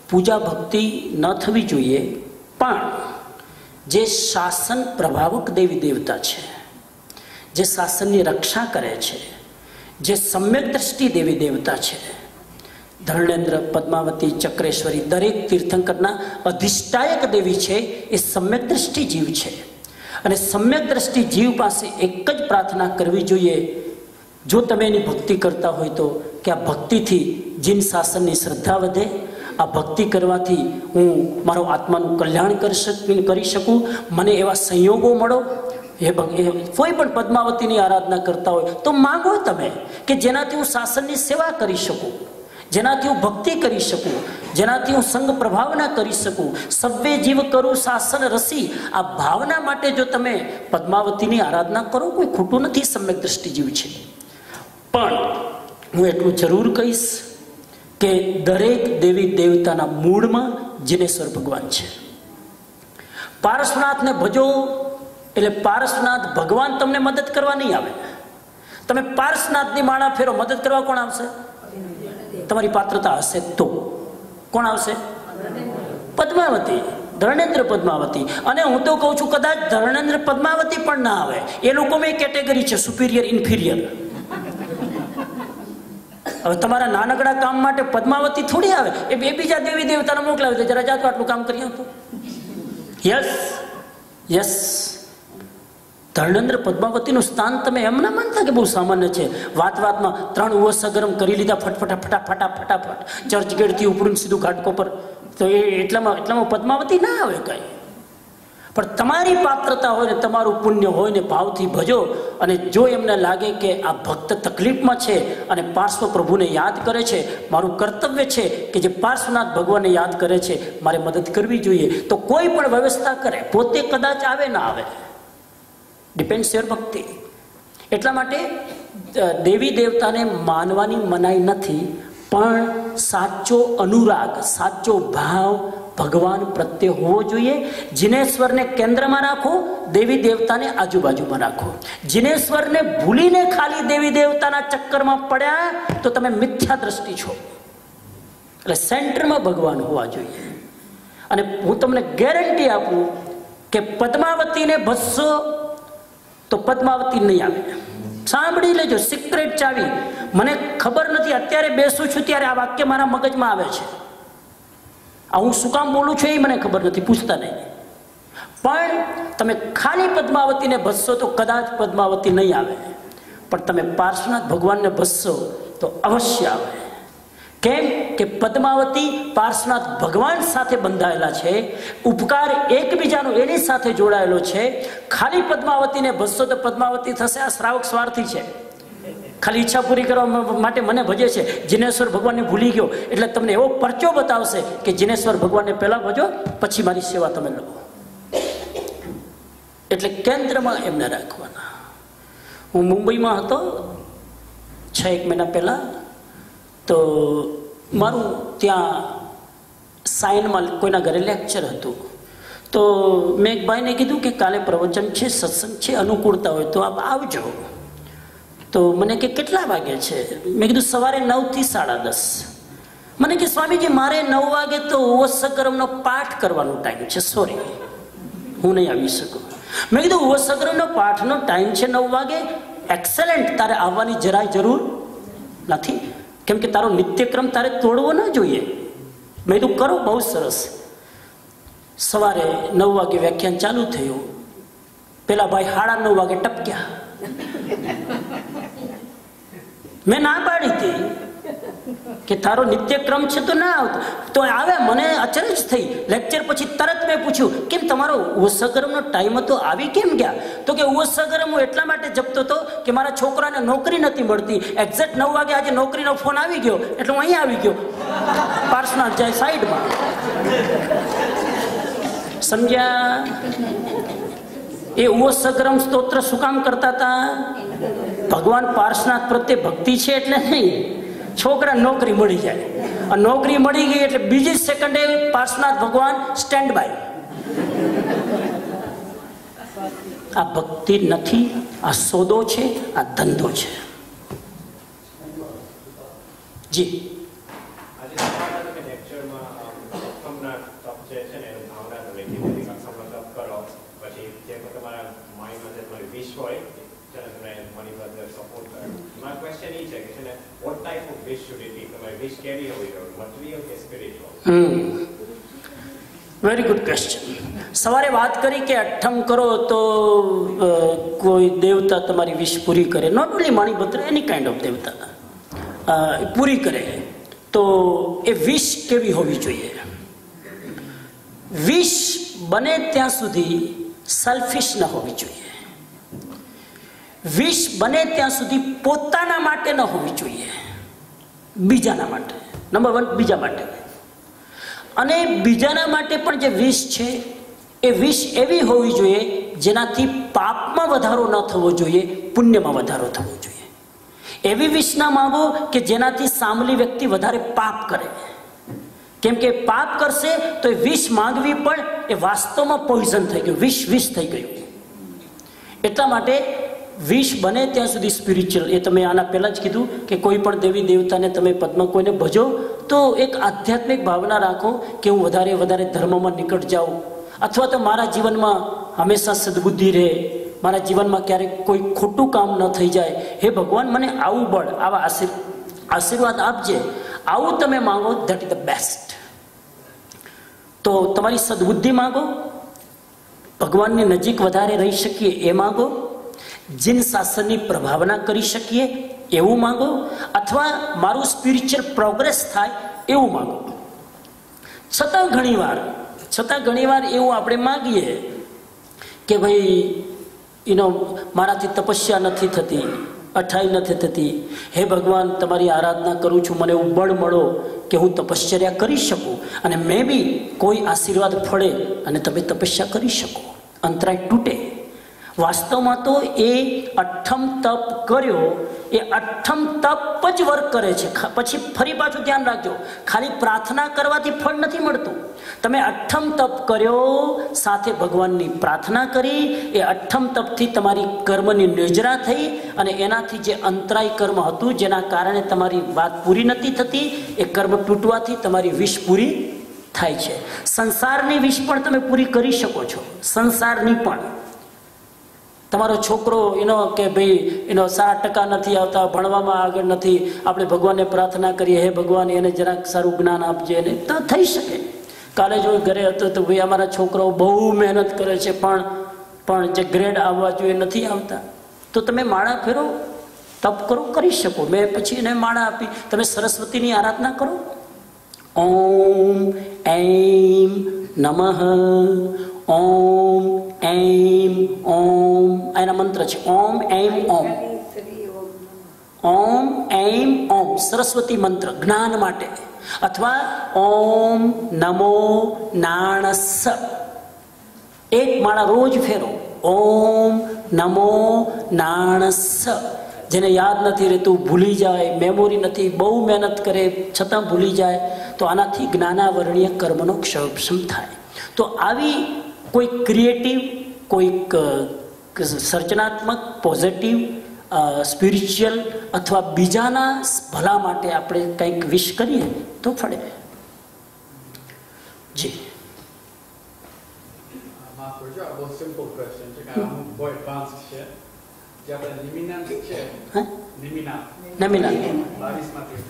S1: પૂજા ભક્તિ ન થવી જોઈએ, પણ જે શાસન પ્રભાવક દેવી દેવતા છે, જે શાસનની રક્ષા કરે છે, જે સમ્યક દ્રષ્ટિ દેવી દેવતા છે, ધર્ણેન્દ્ર, પદ્માવતી, ચક્રેશ્વરી, દરેક તીર્થંકરના અધિષ્ઠાયક દેવી છે, એ સમ્યક દ્રષ્ટિ જીવ છે. અને સમ્યક દ્રષ્ટિ જીવ પાસે એક જ પ્રાર્થના કરવી જોઈએ, જો તમે એની ભક્તિ કરતા હોય તો, કે આ ભક્તિથી જીન શાસનની શ્રદ્ધા વધે, આ ભક્તિ કરવાથી હું મારો આત્માનું કલ્યાણ કરી શકું, મને એવા સંયોગો મળો. કોઈ પણ પદ્માવતીની આરાધના કરતા હોય તો માંગો તમે કે જેનાથી હું શાસનની સેવા કરી શકું, જેનાથી હું ભક્તિ કરી શકું, જેનાથી હું સંગ પ્રભાવના કરી શકું. સવ્વે જીવ કરું શાસન રસી, આ ભાવના માટે જો તમે પદ્માવતીની આરાધના કરો, કોઈ ખોટું નથી, સમ્યક દ્રષ્ટિ જીવ છે. પણ હું એટલું જરૂર કહીશ કે દરેક દેવી દેવતાના મૂળમાં જિનેશ્વર ભગવાન છે. પારસનાથને ભજો એટલે પારસનાથ ભગવાન તમને મદદ કરવા નહીં આવે. તમે પારસનાથની માળા ફેરો, મદદ કરવા કોણ આવશે? તમારી પાત્રતા હશે તો. કોણ આવશે? પદ્માવતી, ધર્ણેન્દ્ર પદ્માવતી. અને હું તો કહું છું, કદાચ ધર્ણેન્દ્ર પદ્માવતી પણ ના આવે, એ લોકોમાં કેટેગરી છે, સુપિરિયર, ઇન્ફિરિયર. હવે તમારા નાનકડા કામ માટે પદ્માવતી થોડી આવે, એ બીજા દેવી દેવતાને મોકલાવે છે, જરા જાતો આટલું કામ કરી આપો. યસ યસ, ધર્ણેન્દ્ર પદ્માવતીનું સ્થાન તમે એમ ના માનતા કે બહુ સામાન્ય છે. વાતમાં 3 ઉવસા ગરમ કરી લીધા, ફટાફટ ચર્ચ ગેટથી ઉપડું સીધું ઘાટકો પર, તો એ એટલામાં પદ્માવતી ના આવે કઈ. પણ તમારી પાત્રતા હોય ને, તમારું પુણ્ય હોય ને, ભાવથી ભજો. અને જો એમને લાગે કે આ ભક્ત તકલીફમાં છે અને પાર્શ્વ પ્રભુને યાદ કરે છે, મારું કર્તવ્ય છે કે જે પાર્શ્વનાથ ભગવાનને યાદ કરે છે, મારે મદદ કરવી જોઈએ, તો કોઈ પણ વ્યવસ્થા કરે, પોતે કદાચ આવે ના આવે, ડિપેન્ડ્સ યોર ભક્તિ. એટલા માટે દેવી દેવતાને માનવાની મનાઈ નથી, પણ સાચો અનુરાગ, સાચો ભાવ ભગવાન પ્રત્યે હોવો જોઈએ. જિનેશ્વરને કેન્દ્રમાં રાખો, દેવી દેવતાને આજુબાજુમાં રાખો. જિનેશ્વરને ભૂલીને ખાલી દેવી દેવતાના ચક્કરમાં પડ્યા તો તમે મિથ્યા દ્રષ્ટિ છો. એટલે સેન્ટરમાં ભગવાન હોવા જોઈએ. અને હું તમને ગેરંટી આપું કે પદ્માવતીને ભસશો તો પદ્માવતી નહીં આવે. સાંભળી લેજો, સિક્રેટ ચાવી. મને ખબર નથી, અત્યારે બેસું છું ત્યારે આ વાક્ય મારા મગજમાં આવે છે. આ હું શું કામ બોલું છું એ મને ખબર નથી, પૂછતા નહીં. પણ તમે ખાલી પદ્માવતીને ભસશો તો કદાચ પદ્માવતી નહીં આવે, પણ તમે પાર્શ્વનાથ ભગવાનને ભસશો તો અવશ્ય આવે. કેમ કે પદ્માવતી પાર્શ્વનાથ ભગવાન સાથે બંધાયેલા છે, ઉપકાર એકબીજાનો એની સાથે જોડાયેલો છે. ખાલી પદ્માવતીને ભસશો તો પદ્માવતી થશે આ શ્રાવક સ્વાર્થી છે, ખાલી ઈચ્છા પૂરી કરવા માટે મને ભજે છે, જિનેશ્વર ભગવાનને ભૂલી ગયો. એટલે તમને એવો પરચો બતાવશે કે જિનેશ્વર ભગવાનને પહેલા ભજો, પછી મારી સેવા તમે લો. એટલે કેન્દ્રમાં એમને રાખવાના. હું મુંબઈમાં હતો 6 મહિના પહેલા, તો મારું ત્યાં સાયનમાં કોઈના ઘરે લેક્ચર હતું. તો મેં એક ભાઈને કીધું કે કાલે પ્રવચન છે, સત્સંગ છે, અનુકૂળતા હોય તો આપ આવજો. તો મને કે કેટલા વાગે છે? મેં કીધું સવારે 9 થી 10:30. મને કે સ્વામીજી મારે 9 વાગે તો ઓવસકરમનો પાઠ કરવાનો ટાઈમ છે, સોરી હું નહીં આવી શકું. મેં કીધું ઓવસકરમનો પાઠનો ટાઈમ છે 9 વાગે, એક્સેલન્ટ, તારે આવવાની જરાય જરૂર નથી, કેમ કે તારો નિત્યક્રમ તારે તોડવો ના જોઈએ. મેં કીધું કરો, બહુ સરસ. સવારે 9 વાગે વ્યાખ્યાન ચાલુ થયું. પેલા ભાઈ 9:30 વાગે ટપક્યા. મેં ના પાડી હતી કે તારો નિત્યક્રમ છે તો ના આવતો, તો આવે. મને અચરજ થઈ. લેક્ચર પછી તરત મેં પૂછ્યું કેમ તમારો ઉસગરમનો ટાઈમ હતો, આવી કેમ ગયા? તો કે ઉસગરમ હું એટલા માટે જપતો હતો કે મારા છોકરાને નોકરી નથી મળતી. એક્ઝેક્ટ 9 વાગે આજે નોકરીનો ફોન આવી ગયો એટલે હું અહીંયા આવી ગયો. પાર્સનાથ જાય સાઈડમાં. સમજ્યા? એ ઉસગરમ સ્તોત્ર શું કામ કરતા હતા? ભગવાન પાર્શનાથ પ્રત્યે ભક્તિ છે એટલે નહીં, છોકરા નોકરી મળી જાય. અને નોકરી મળી ગઈ એટલે બીજી સેકન્ડે પાર્શનાથ ભગવાન સ્ટેન્ડ બાય. આ ભક્તિ નથી, આ સોદો છે, આ ધંધો છે. જી વેરી ગુડ ક્વેશ્ચન. સવારે વાત કરી કે અઠ્ઠમ કરો તો કોઈ દેવતા તમારી વિશ પૂરી કરે. Not only Manibhadra, any kind of દેવતા પૂરી કરે. તો એ વિશ કેવી હોવી જોઈએ? વિશ બને ત્યાં સુધી સેલ્ફિશ ન હોવી જોઈએ. વિશ બને ત્યાં સુધી પોતાના માટે ન હોવી જોઈએ, બીજાના માટે. નંબર 1 બીજા માટે. અને બીજાના માટે પણ જે વિશ છે એ વિશ એવી હોવી જોઈએ જેનાથી પાપમાં વધારો ન થવો જોઈએ, પુણ્યમાં વધારો થવો જોઈએ. એવી વિશ ના માંગો કે જેનાથી સામેલી વ્યક્તિ વધારે પાપ કરે. કેમ કે પાપ કરશે તો એ વિશ માંગવી પણ એ વાસ્તવમાં પોઈઝન થઈ ગયું, વિષ થઈ ગયું. એટલા માટે વિશ બને ત્યાં સુધી સ્પિરિચ્યુઅલ. એ તમે આના પહેલા જ કીધું કે કોઈ પણ દેવી દેવતાને તમે પદ્મ કોઈને ભજો તો એક આધ્યાત્મિક ભાવના રાખો કે હું વધારે ધર્મમાં નિકટ જાઉં, અથવા તો મારા જીવનમાં હંમેશા સદબુદ્ધિ રહે, મારા જીવનમાં ક્યારેક કોઈ ખોટું કામ ન થઈ જાય. હે ભગવાન મને આવું બળ, આવા આશીર્વાદ આપજે. આવું તમે માંગો, ધેટ ઇઝ ધ બેસ્ટ. તો તમારી સદબુદ્ધિ માંગો, ભગવાનની નજીક વધારે રહી શકીએ એ માંગો, જીન શાસનની પ્રભાવના કરી શકીએ એવું માંગો, અથવા મારું સ્પિરિચ્યુઅલ પ્રોગ્રેસ થાય એવું માંગો. છતાં ઘણીવાર એવું આપણે માંગીએ કે ભાઈ મારાથી તપસ્યા નથી થતી, અઠાઈ નથી થતી. હે ભગવાન, તમારી આરાધના કરું છું, મને એવું બળ મળો કે હું તપશ્ચર્યા કરી શકું અને મે બી કોઈ આશીર્વાદ ફળે અને તમે તપસ્યા કરી શકો, અંતરાય તૂટે. વાસ્તવમાં તો એ અઠ્ઠમ તપ કર્યો, એ અઠ્ઠમ તપ જ વર્ક કરે છે. પછી ફરી પાછું ધ્યાન રાખજો, ખાલી પ્રાર્થના કરવાથી ફળ નથી મળતું. તમે અઠ્ઠમ તપ કર્યો, સાથે ભગવાનની પ્રાર્થના કરી, એ અઠ્ઠમ તપથી તમારી કર્મની નિર્જરા થઈ અને એનાથી જે અંતરાય કર્મ હતું જેના કારણે તમારી વાત પૂરી નથી થતી, એ કર્મ તૂટવાથી તમારી વિશ પૂરી થાય છે. સંસારની વિશ પણ તમે પૂરી કરી શકો છો, સંસારની પણ. તમારો છોકરો કે ભાઈ 7% નથી આવતા, ભણવામાં આગળ નથી, આપણે ભગવાનને પ્રાર્થના કરીએ, હે ભગવાન એને જરાક સારું જ્ઞાન આપજે, એને તો થઈ શકે. કાલે જો ઘરે હતો તો ભાઈ અમારા છોકરાઓ બહુ મહેનત કરે છે પણ જે ગ્રેડ આવવા જોઈએ નથી આવતા. તો તમે માળા ફેરો, તપ કરો, કરી શકો. મેં પછી એને માળા આપી. તમે સરસ્વતીની આરાધના કરો. ઓમ એમ નમઃ, ઓમ એમ ઓમ, એના મંત્ર છે ઓમ એમ ઓમ. ઓમ એમ ઓમ સરસ્વતી મંત્ર જ્ઞાન માટે. અથવા ઓમ નમો નાણસ, એક માળા રોજ ફેરો. ઓમ નમો નાણસ. જેને યાદ નથી રહેતું, ભૂલી જાય, મેમોરી નથી, બહુ મહેનત કરે છતાં ભૂલી જાય, તો આનાથી જ્ઞાનાવરણીય કર્મનો ક્ષયક્ષમ થાય. તો આવી કોઈ ક્રિએટિવ, કોઈક સર્જનાત્મક, પોઝિટિવ, સ્પિરિચ્યુઅલ અથવા બીજાના ભલા માટે આપણે કંઈક વિશ કરીએ તો ફળે. જી
S3: માફ કરજો, આ બહુ સિમ્પલ ક્વેશ્ચન છે, કારણ અમુક બહુ એડવાન્સ છે. જે આપણે નિમિનાથ છે, નિમિનાથ 22માંથી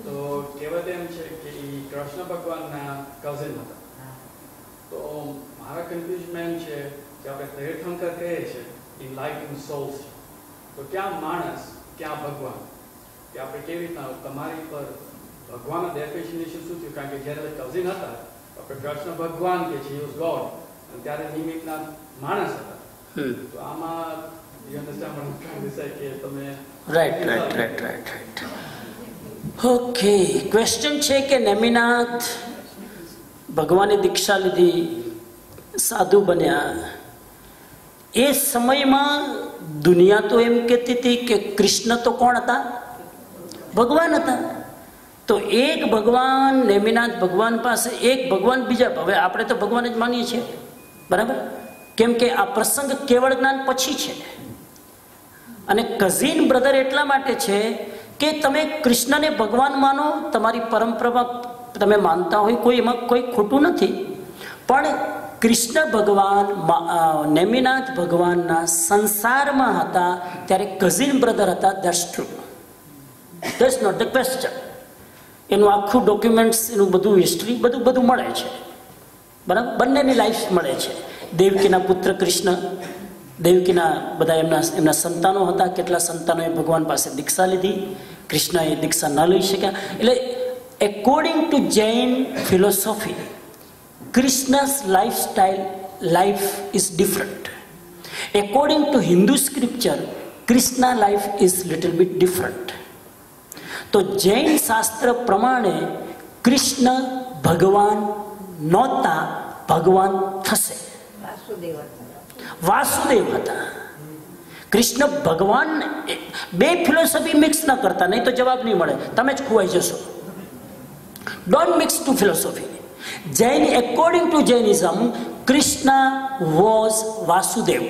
S3: તો કહેવત એમ છે કે એ કૃષ્ણ ભગવાનના કઝિન હતા. તો મારા કન્ફ્યુઝન છે જે આપણે તીર્થંકર કહે છે ઇનલાઇટન્ડ સોલ્સ, તો ક્યાં માણસ ક્યાં ભગવાન, કે આપણે કેવી રીતના તમારી પર ભગવાનનું ડેફિનેશન શું થયું? કારણ કે જ્યારે કઝિન હતા આપણે કૃષ્ણ ભગવાન કે છે, યુઝ ગોડ, અને ત્યારે નિમિત્તના માણસ હતા. તો આમાં you understand what I'm trying to say કે તમે
S1: રાઈટ. ઓકે, ક્વેશ્ચન છે કે નેમિનાથ ભગવાનની દીક્ષા લીધી, સાધુ બન્યા, એ સમયમાં દુનિયા તો એમ કહેતી હતી કે કૃષ્ણ તો કોણ હતા? ભગવાન હતા. તો એક ભગવાન, નેમિનાથ ભગવાન પાસે એક ભગવાન, બીજા, હવે આપણે તો ભગવાન જ માનીએ છીએ, બરાબર? કેમ કે આ પ્રસંગ કેવળ જ્ઞાન પછી છે. અને કઝિન બ્રધર એટલા માટે છે કે તમે કૃષ્ણને ભગવાન માનો, તમારી પરંપરામાં તમે માનતા હોય, કોઈ એમાં કોઈ ખોટું નથી, પણ કૃષ્ણ ભગવાન નેમિનાથ ભગવાનના સંસારમાં હતા ત્યારે કઝિન બ્રધર હતા. That's true, that's not the question. એનું આખું ડોક્યુમેન્ટ્સ, એનું બધું હિસ્ટ્રી બધું મળે છે, બરાબર? બંનેની લાઈફ મળે છે. દેવકીના પુત્ર કૃષ્ણ, દેવકીના બધા એમના સંતાનો હતા, કેટલા સંતાનોએ ભગવાન પાસે દીક્ષા લીધી, કૃષ્ણએ દીક્ષા ન લઈ શક્યા. એટલે according to Jain philosophy, Krishna's life is different. According to Hindu scripture, Krishna life is little bit different. તો જૈન શાસ્ત્ર પ્રમાણે કૃષ્ણ ભગવાન નહોતા, ભગવાન થશે. વાસુદેવ હતા. કૃષ્ણ ભગવાન. બે ફિલોસોફી મિક્સ ન કરતા, નહીં તો જવાબ નહીં મળે, તમે જ ખોવાઈ જશો. Don't mix to philosophy. Jain, according to Jainism, Krishna was Vasudev.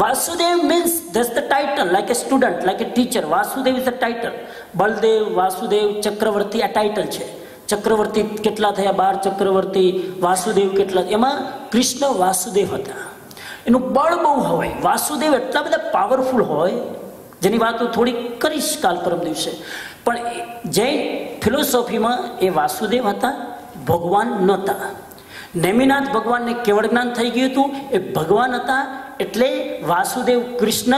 S1: Vasudev means that's the title, like a student, like a teacher. Vasudev is the title. Baldev, Vasudev, Chakravarti આ ટાઇટલ છે. ચક્રવર્તી કેટલા થયા? 12 ચક્રવર્તી. વાસુદેવ કેટલા? એમાં કૃષ્ણ વાસુદેવ હતા. એનું બળ બહુ હોય. વાસુદેવ એટલા બધા પાવરફુલ હોય, જેની વાત હું થોડી કરીશ કાલ પરમ દિવસે. પણ જૈન ફિલોસોફીમાં એ વાસુદેવ હતા, ભગવાન નહોતા. નેમિનાથ ભગવાનને કેવળ જ્ઞાન થઈ ગયું હતું, એ ભગવાન હતા. એટલે વાસુદેવ કૃષ્ણ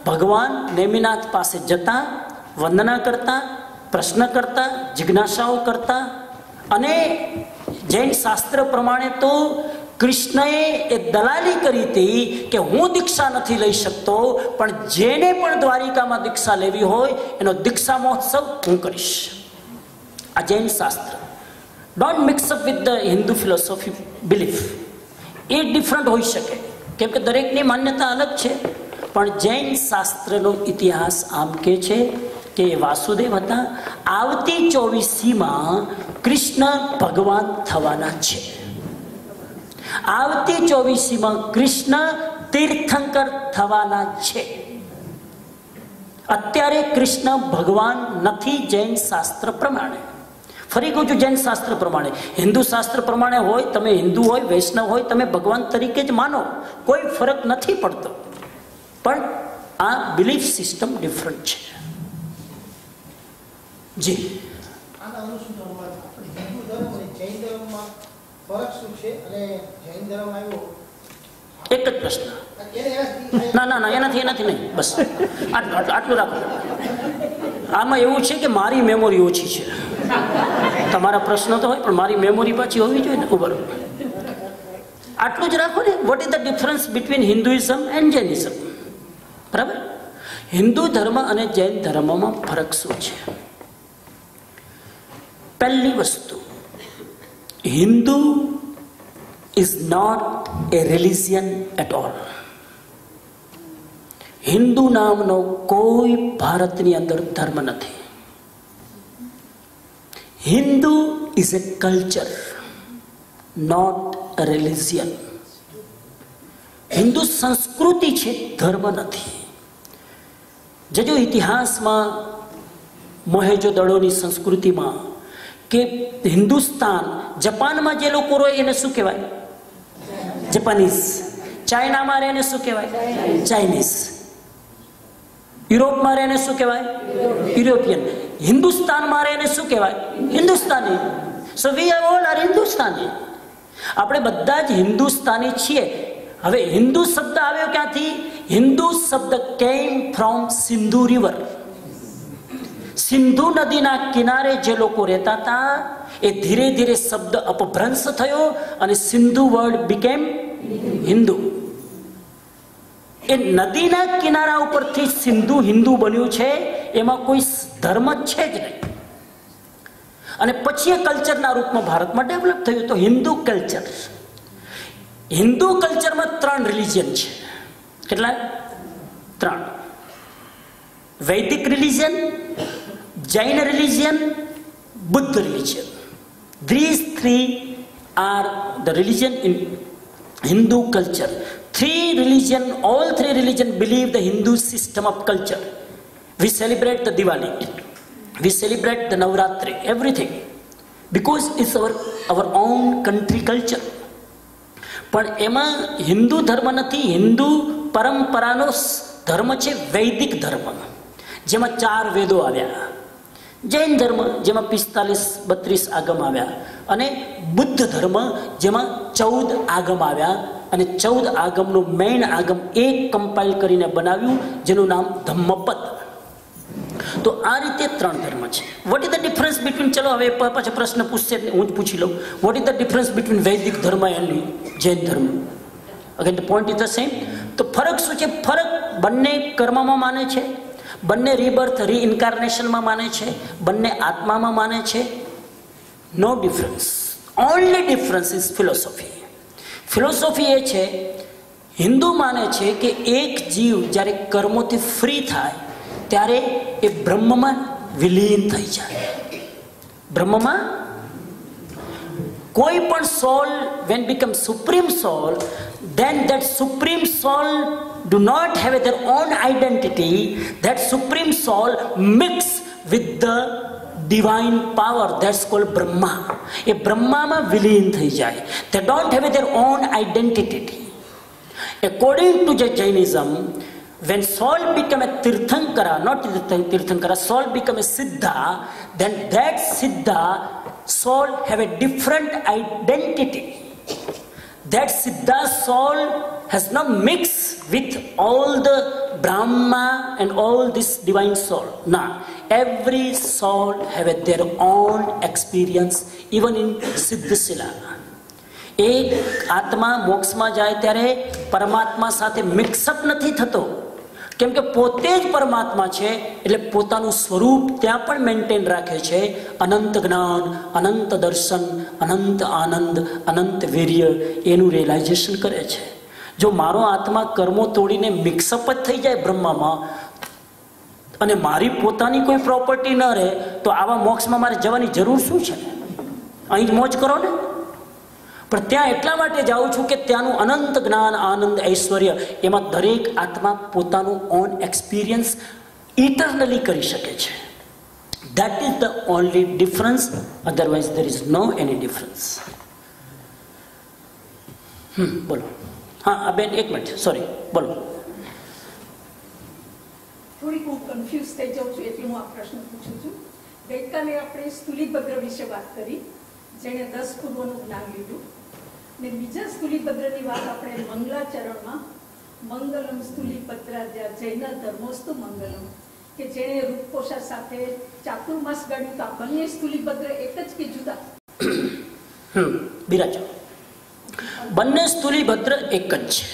S1: ભગવાન નેમિનાથ પાસે જતા, વંદના કરતા, પ્રશ્ન કરતા, જિજ્ઞાસાઓ કરતા. અને જૈન શાસ્ત્ર પ્રમાણે તો કૃષ્ણએ એ દલાલી કરી હતી કે હું દીક્ષા નથી લઈ શકતો, પણ જેને પણ દ્વારિકામાં દીક્ષા લેવી હોય એનો દીક્ષા મહોત્સવ હું કરીશ. આ જૈન શાસ્ત્ર. Don't mix up with the Hindu philosophy belief. A different હોઈ શકે, કેમ કે દરેકની માન્યતા અલગ છે. પણ જૈન શાસ્ત્રનો ઇતિહાસ આમ કે છે કે વાસુદેવ હતા. આવતી 24મીમાં કૃષ્ણ ભગવાન થવાના છે. આવતી 24મીમાં કૃષ્ણ તીર્થંકર થવાના છે. અત્યારે કૃષ્ણ ભગવાન નથી જૈન શાસ્ત્ર પ્રમાણે. ફરી કહું છું, જૈન શાસ્ત્ર પ્રમાણે. હિન્દુ શાસ્ત્ર પ્રમાણે હોય, તમે હિન્દુ હોય, વૈષ્ણવ હોય, તમે ભગવાન તરીકે જ માનો, કોઈ ફરક નથી પડતો. પણ આ બિલીફ સિસ્ટમ ડિફરન્ટ છે. જી, એક જ પ્રશ્ન. ના એનાથી નહીં, બસ આટલું રાખો. આમાં એવું છે કે મારી મેમોરી ઓછી છે. તમારા પ્રશ્નો તો હોય, પણ મારી મેમોરી પાછી હોવી જોઈએ ને. ઉભર આટલું જ રાખો ને. What is the difference between Hinduism and Jainism? બરાબર. હિન્દુ ધર્મ અને જૈન ધર્મમાં ફરક શું છે? પહેલી વસ્તુ, Hindu is not a religion at all. Hindu નામનો કોઈ ભારતની અંદર ધર્મ નથી. Hindu is a culture, not a religion. Hindu સંસ્કૃતિ છે, ધર્મ નથી. જજો ઇતિહાસમાં મોહેજો-દડોની સંસ્કૃતિમાં કે હિન્દુસ્તાન, જાપાનમાં જે લોકો રહે એને શું કહેવાય? જાપાનીઝ. ચાઇનામાં રહે એને શું કહેવાય? ચાઇનીઝ. યુરોપમાં રહે એને શું કહેવાય? યુરોપિયન. હિન્દુસ્તાનમાં રહે એને શું કહેવાય? હિન્દુસ્તાની. સો વી ઓલ આર હિન્દુસ્તાની. આપણે બધા જ હિન્દુસ્તાની છીએ. હવે હિન્દુ શબ્દ આવ્યો ક્યાંથી? હિન્દુ શબ્દ came from Sindhu river. Sindhu નદીના કિનારે જે લોકો રહેતા હતા એ ધીરે ધીરે શબ્દ અપભ્રંશ થયો અને સિંધુ વર્ડ બીકેમ હિન્દુ. એ નદીના કિનારા ઉપરથી સિંધુ હિન્દુ બન્યું છે, એમાં કોઈ ધર્મ છે જ નહીં. અને પછી એ કલ્ચરના રૂપમાં ભારતમાં ડેવલપ થયું તો હિન્દુ કલ્ચર. હિન્દુ કલ્ચરમાં 3 રિલિજન છે. કેટલા? 3. વૈદિક religion, Jain religion, Buddha religion. These 3 are the religion in Hindu culture. 3 religion, all 3 religion believe the Hindu system of culture. We celebrate the Diwali, we celebrate the Navratri, everything, because it's our own country culture. પણ એમાં હિન્દુ ધર્મ નથી. હિન્દુ પરંપરાનો ધર્મ છે વૈદિક ધર્મ, જેમાં 4 વેદો આવ્યા. જૈન ધર્મ જેમાં 45-32 આગમ આવ્યા, અને બુદ્ધ ધર્મ જેમાં 14 આગમ આવ્યા. અને 14 આગમનું મેઇન આગમ એક કમ્પાઇલ કરીને બનાવ્યું જેનું નામ ધમ્મપદ. તો આ રીતે 3 ધર્મ છે. What is the difference between, ચલો હવે પાછો પ્રશ્ન પૂછશે, હું જ પૂછી લઉં. What is the difference between વૈદિક ધર્મ એન્ડ જૈન ધર્મ? Again the point is the same. તો ફરક શું છે? ફરક બંને કર્મમાં માને છે, બંને રીબર્થ રીઇન્કાર્નેશનમાં માને છે, બંને આત્મામાં માને છે. No difference. Only difference is philosophy. Philosophy એ છે, હિન્દુ માને છે કે એક જીવ જ્યારે કર્મોથી ફ્રી થાય ત્યારે એ બ્રહ્મમાં વિલીન થઈ જાય. બ્રહ્મમાં કોઈ પણ સોલ when become supreme soul, then that supreme soul do not have their own identity. That supreme soul mix with the divine power, that's called Brahma. એ બ્રહ્મામાં વિલીન થઈ જાય. They don't have their own identity. According to Jainism, when soul become a Tirthankara, not Tirthankara, soul become a Siddha, then that Siddha soul have a different identity. That Siddha soul has not mixed with all the Brahma and all this divine soul. Now, every soul have their own experience, even in Siddhasila. એક આત્મા મોક્ષમાં જાય ત્યારે પરમાત્મા સાથે મિક્સઅપ નથી થતો, કેમ કે પોતે જ પરમાત્મા છે, એટલે પોતાનું સ્વરૂપ ત્યાં પણ મેન્ટેન રાખે છે. અનંત જ્ઞાન, અનંત દર્શન, અનંત આનંદ, અનંત વીર્ય, એનું રિયલાઇઝેશન કરે છે. જો મારો આત્મા કર્મો તોડીને મિક્સઅપ જ થઈ જાય બ્રહ્મામાં, અને મારી પોતાની કોઈ પ્રોપર્ટી ન રહે, તો આવા મોક્ષમાં મારે જવાની જરૂર શું છે? અહીં જ મોજ કરો ને. પણ ત્યાં એટલા માટે જાઉં છું કે ત્યાંનું અનંત જ્ઞાન, આનંદ, ઐશ્વર્ય, એમાં દરેક આત્મા પોતાનું ઓન એક્સપિરિયન્સ ઇટરનલી કરી શકે છે. That is the only difference. Otherwise there is no any difference. બોલો. હા બેન, એક મિનિટ, સોરી, બોલો.
S4: થોડીક હું કન્ફ્યુઝ થઈ જાઉં છું એટલે હું આ પ્રશ્ન પૂછું છું. ગઈકાલે આપણે સ્થૂલીભદ્ર વિશે વાત કરી, જેણે 10 પૂર્વનું જ્ઞાન લીધું, ને બીજા સ્થૂલીભદ્રની વાત આપણે મંગલાચરણમાં મંગલમ સ્થૂલીભદ્રાદ્યા જૈન ધર્મોસ્તુ મંગલમ, કે જેણે રૂપકોશા સાથે ચાતુર્માસ ગાળ્યું. તો આ બંને સ્થૂલીભદ્ર એક જ કે જુદા?
S1: બિરાજો, બંને સ્થૂલીભદ્ર એક જ છે.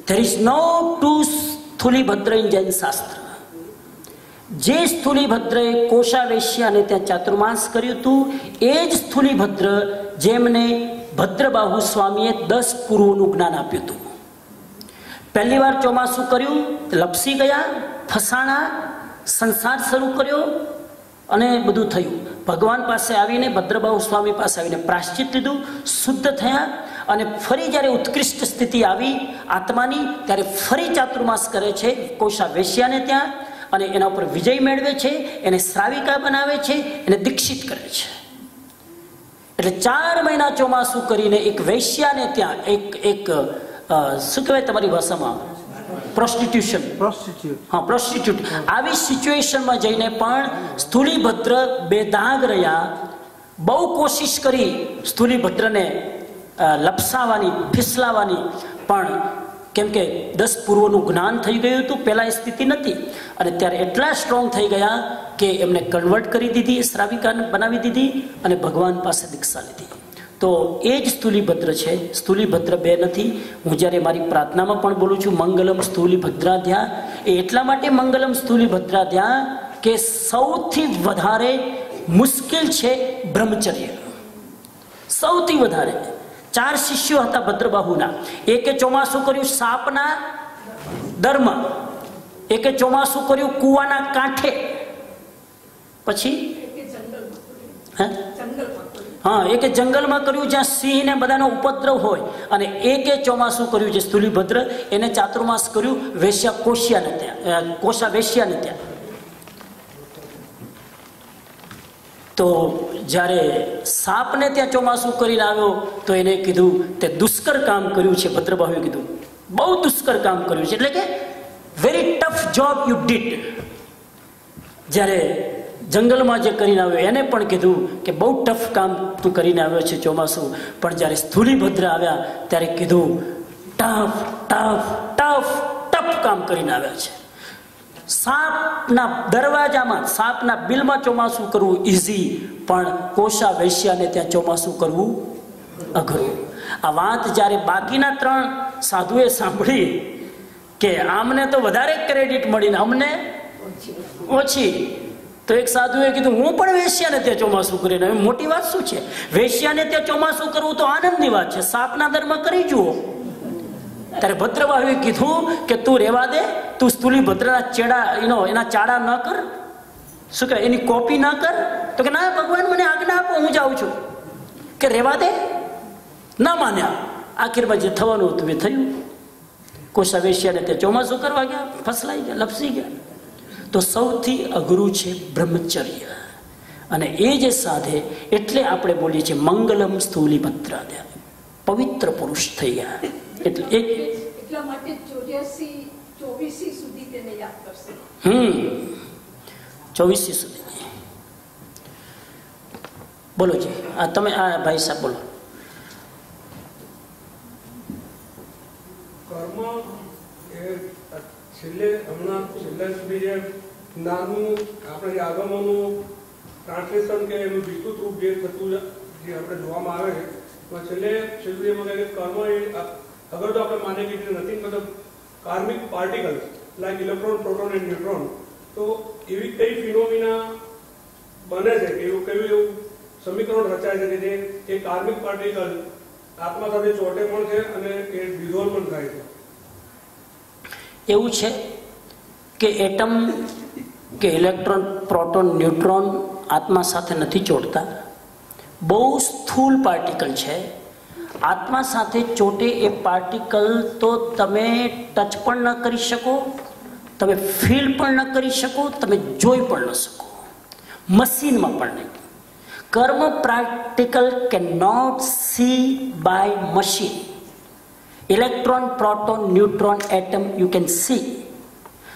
S1: There is no two સ્થૂલીભદ્ર in Jain શાસ્ત્ર. જે સ્થૂલીભદ્રએ કોષાવેશ્યાને ત્યાં ચાતુર્માસ કર્યું હતું, એ જ સ્થૂલીભદ્ર જેમને ભદ્રબાહુ સ્વામીએ 10 પૂર્વનું જ્ઞાન આપ્યું હતું. પહેલી વાર ચોમાસું કર્યું, લપસી ગયા, ફસાણા, સંસાર શરૂ કર્યો અને બધું થયું. ભગવાન પાસે આવીને, ભદ્રબાહુ સ્વામી પાસે આવીને પ્રાશ્ચિત લીધું, શુદ્ધ થયા. અને ફરી જ્યારે ઉત્કૃષ્ટ સ્થિતિ આવી આત્માની, ત્યારે ફરી ચાતુર્માસ કરે છે કોષાવેશ્યાને ત્યાં, અને એના ઉપર વિજય મેળવે છે, એને શ્રાવિકા બનાવે છે, એને દીક્ષિત કરે છે. એટલે 4 મહિના ચોમાસું કરીને એક વૈશ્યાને ત્યાં એક શું કહેવાય તમારી ભાષામાં? પ્રોસ્ટિટ્યુશન. હા, પ્રોસ્ટિટ્યુટ. આવી સિચ્યુએશનમાં જઈને પણ સ્થૂલીભદ્ર બેદાગ રહ્યા. બહુ કોશિશ કરી સ્થૂલીભદ્રને લપસાવાની, ફિસલાવાની, પણ કેમ કે 10 પૂર્વનું જ્ઞાન થઈ ગયું હતું, પહેલાં એ સ્થિતિ નથી, અને ત્યારે એટલા સ્ટ્રોંગ થઈ ગયા કે એમને કન્વર્ટ કરી દીધી, શ્રાવિકાને બનાવી દીધી અને ભગવાન પાસે દીક્ષા લીધી. તો એ જ સ્થૂલીભદ્ર છે, સ્થૂલીભદ્ર 2 નથી. હું જ્યારે મારી પ્રાર્થનામાં પણ બોલું છું મંગલમ સ્થૂલીભદ્રાધ્યા, એ એટલા માટે મંગલમ સ્થૂલીભદ્રાધ્યા કે સૌથી વધારે મુશ્કેલ છે બ્રહ્મચર્ય, સૌથી વધારે. 4 શિષ્યો હતા ભદ્રબાહુના. એકે ચોમાસું કર્યું સાપના દરમાં, એકે ચોમાસું કર્યું કૂવાના કાંઠે, પછી એકે જંગલમાં કર્યું જ્યાં સિંહ ને બધાનો ઉપદ્રવ હોય, અને એકે ચોમાસું કર્યું જે સ્થૂલીભદ્ર એને ચાતુર્માસ કર્યું વેશ્યા કોશિયાને ત્યાં, કોશા વેશ્યાને ત્યાં. તો જ્યારે સાપને ત્યાં ચોમાસું કરીને આવ્યો તો એને કીધું તે દુષ્કર કામ કર્યું છે. ભદ્રબાહુએ કીધું બહુ દુષ્કર કામ કર્યું છે, એટલે કે very tough job you did. જ્યારે જંગલમાં જે કરીને આવ્યો એને પણ કીધું કે બહુ ટફ કામ તું કરીને આવ્યો છે ચોમાસું. પણ જ્યારે સ્થૂલીભદ્ર આવ્યા ત્યારે કીધું ટફ ટફ ટફ ટફ કામ કરીને આવ્યા છે. સાપના દરવાજામાં, સાપના બિલમાં ચોમાસું કરવું ઇઝી, પણ કોશા વૈશ્યાને ત્યાં ચોમાસું કરવું અઘરું. આ વાત જ્યારે બાકીના 3 સાધુએ સાંભળી કે આમને તો વધારે ક્રેડિટ મળીને અમને ઓછી, તો એક સાધુએ કીધું હું પણ વેશ્યાને ત્યાં ચોમાસું કરીને, મોટી વાત શું છે? વેશ્યાને ત્યાં ચોમાસું કરવું તો આનંદની વાત છે, સાપના દરમાં કરી જુઓ. ત્યારે ભદ્રબાહુએ કીધું કે તું રહેવા દે, તું સ્થૂલીભદ્રના ચેડા એના ચાડા ન કર, શું કહે એની કોપી ન કર. તો કે ના ભગવાન મને આજ્ઞા આપો, હું જાઉં છું. કે રહેવા દે, ના માન્યા. આખીરમાં જે થવાનું હતું એ થયું. કોશા વેશ્યાને તે ચોમાસું કરવા ગયા, ફસલાઈ ગયા, લપસી ગયા. તો સૌથી અઘરું છે બ્રહ્મચર્ય, અને એ જે સાધે એટલે આપણે બોલીએ છીએ મંગલમ સ્થૂલીભદ્રાધ્યા, પવિત્ર પુરુષ થઈ ગયા. એટલે
S4: એટલા માટે 84 સુધી તેને યાદ કરશે.
S1: 24 સુધી. બોલો જી, આ તમે આ ભાઈ સાહેબ બોલો.
S5: કર્મ એ છેલ્લે સુધી જે જ્ઞાનનું આપણે જે આગમનનું ટ્રાન્સલેશન કે એનું વિસ્તૃત રૂપ જે થતું જે આપણે જોવામાં આવે છે, છેલ્લે એમાં કહે કે કર્મ એ અગર તો આપણે માને કે નથી મતલબ karmic particles like electron, proton and neutron, તો એવી કઈ ફિનોમિના બને છે, એવું કયું સમીકરણ રચાય છે કે જે એ કાર્મિક પાર્ટિકલ આત્મા સાથે ચોટે પણ છે અને એ ડિઝોલ્વ પણ થાય છે.
S1: એવું છે કે એટમ કે ઇલેક્ટ્રોન, પ્રોટોન, ન્યુટ્રોન આત્મા સાથે નથી ચોટતા. બહુ સ્થૂલ પાર્ટિકલ છે. આત્મા સાથે ચોટે એ પાર્ટિકલ તો તમે ટચ પણ ન કરી શકો, તમે ફીલ પણ ન કરી શકો, તમે જોઈ પણ ન શકો, મશીનમાં પણ નહીં. કર્મ practical can not see by machine. Electron, proton, neutron, atom you can see.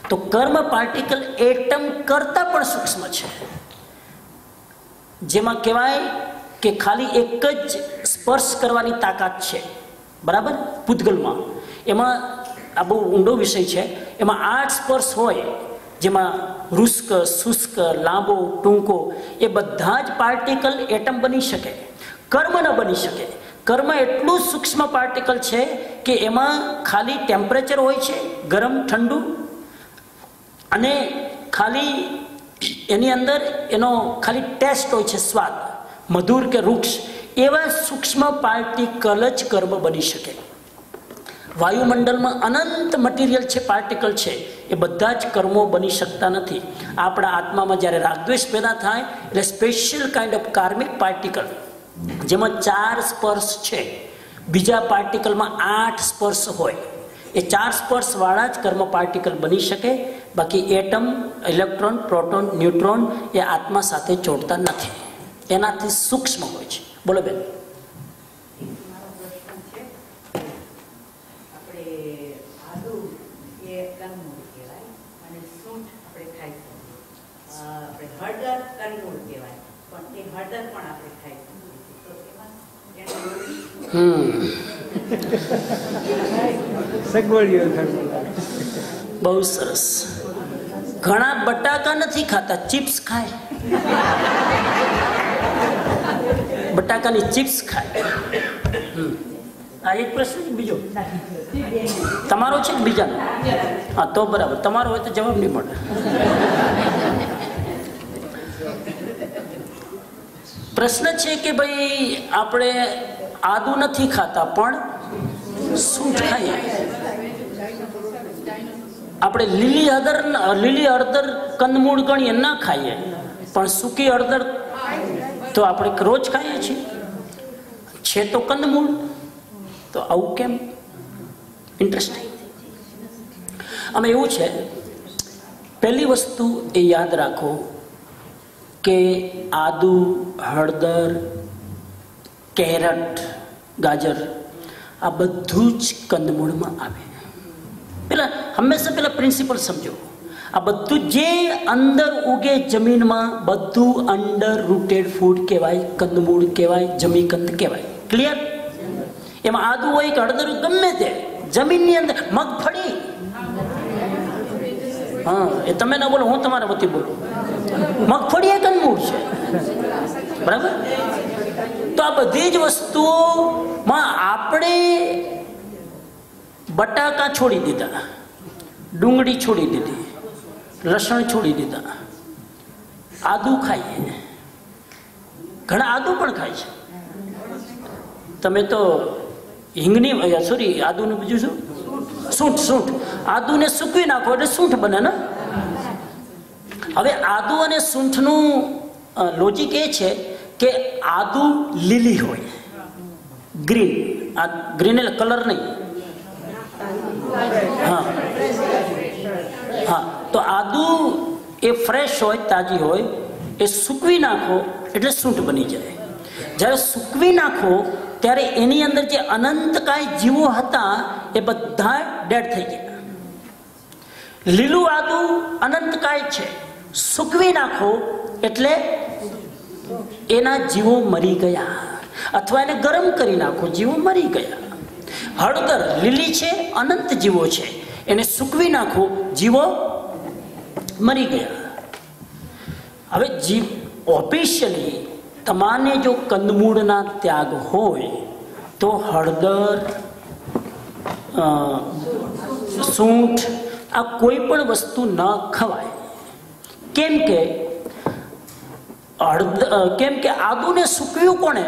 S1: તો કર્મ પાર્ટિકલ એટમ કરતાં પણ સૂક્ષ્મ છે, જેમાં કહેવાય કે ખાલી એક જ સ્પર્શ કરવાની તાકાત છે, બરાબર, પૂતગલમાં. એમાં આ બહુ ઊંડો વિષય છે. એમાં 8 સ્પર્શ હોય, જેમાં રુષ્ક, શુષ્ક, લાંબો, ટૂંકો, એ બધા જ પાર્ટિકલ એટમ બની શકે, કર્મ ન બની શકે. કર્મ એટલું સૂક્ષ્મ પાર્ટિકલ છે કે એમાં ખાલી ટેમ્પરેચર હોય છે, ગરમ, ઠંડુ, અને ખાલી એની અંદર એનો ખાલી ટેસ્ટ હોય છે, સ્વાદ, મધુર કે વૃક્ષ. એવા સૂક્ષ્મ પાર્ટિકલ જ કર્મ બની શકે. વાયુમંડળમાં અનંત મટીરિયલ છે, પાર્ટિકલ છે, એ બધા જ કર્મો બની શકતા નથી. આપણા આત્મામાં જ્યારે રાગદ્વેષ પેદા થાય એટલે special kind of karmic particle, જેમાં 4 સ્પર્શ છે, બીજા પાર્ટિકલમાં 8 સ્પર્શ હોય. એ 4 સ્પર્શ વાળા જ કર્મ પાર્ટિકલ બની શકે. બાકી એટમ, ઇલેક્ટ્રોન, પ્રોટોન, ન્યુટ્રોન એ આત્મા સાથે જોડતા નથી, એનાથી સૂક્ષ્મ હોય છે. બોલો બેન.
S6: હળદર કંદમૂળ કહેવાય, પણ એ હળદર પણ આપણે ખાઈ શકીએ છીએ. તો એમાં
S1: બહુ સરસ. ઘણા બટાકા નથી ખાતા, ચિપ્સ ખાય. બટાકાની ચિપ્સ ખાય. આ એક પ્રશ્ન. બીજો તમારો છે કે બીજાનો? હા તો બરાબર, તમારો હોય તો જવાબ નહીં મળે. પ્રશ્ન છે કે ભાઈ આપણે આદુ નથી ખાતા પણ સૂંઠ ખાઈએ. આપણે લીલી હળદર કંદમૂળ ગણીએ ના ખાઈએ, પણ સૂકી હળદર તો આપણે રોજ ખાઈએ છીએ. છે તો કંદમૂળ, તો આવું કેમ? ઇન્ટરેસ્ટિંગ. આમ એવું છે, પહેલી વસ્તુ એ યાદ રાખો કે આદુ, હળદર, કેરેટ, ગાજર આ બધું જ કંદમૂળમાં આવે. હંમેશા પેલા પ્રિન્સિપલ સમજો. આ બધું જે અંદર ઉગે જમીનમાં બધું અંડર રૂટેડ ફૂડ કહેવાય, કંદમૂળ કહેવાય, જમીકંદ કહેવાય. ક્લિયર? એમાં આદુ હોય કે હળદર ગમે તે જમીનની અંદર, મગફળી, હા એ તમે ના બોલો, હું તમારા વતી બોલું. મગફળી એ કંદમૂળ છે, બરાબર? તો આ બધી જ વસ્તુઓમાં આપણે બટાકા છોડી દીધા, ડુંગળી છોડી દીધી, લસણ છોડી દીધા, આદુ ખાઈએ. ઘણા આદુ પણ ખાય છે. તમે તો હિંગની, સોરી આદુનું બીજું શું? સૂંઠ. આદુને સૂકવી નાખો એટલે સૂંઠ બને ને. હવે આદુ અને સૂંઠનું લોજિક એ છે કે આદુ લીલી હોય, ગ્રીન. આ ગ્રીન એટલે કલર નહીં. હા તો આદુ એ ફ્રેશ હોય, તાજી હોય, એ સૂકવી નાખો એટલે સૂંઠ બની જાય. જ્યારે સૂકવી નાખો ત્યારે એની અંદર જે અનંતકાય જીવો હતા એ બધા ડેડ થઈ ગયા. લીલું આદુ અનંતકાય છે, સૂકવી નાખો એટલે એના જીવો મરી ગયા, અથવા એને ગરમ કરી નાખો, જીવો મરી ગયા. હળદર લીલી છે, અનંત જીવો છે, એને સૂકવી નાખો, જીવો મરી ગયા. હવે જીવ ઓફિશિયલી તમારે જો કંદમૂળના ત્યાગ હોય તો હળદર, સૂંઠ આ કોઈ પણ વસ્તુ ન ખવાય. કેમ કે આદુને સૂકવ્યું કોણે?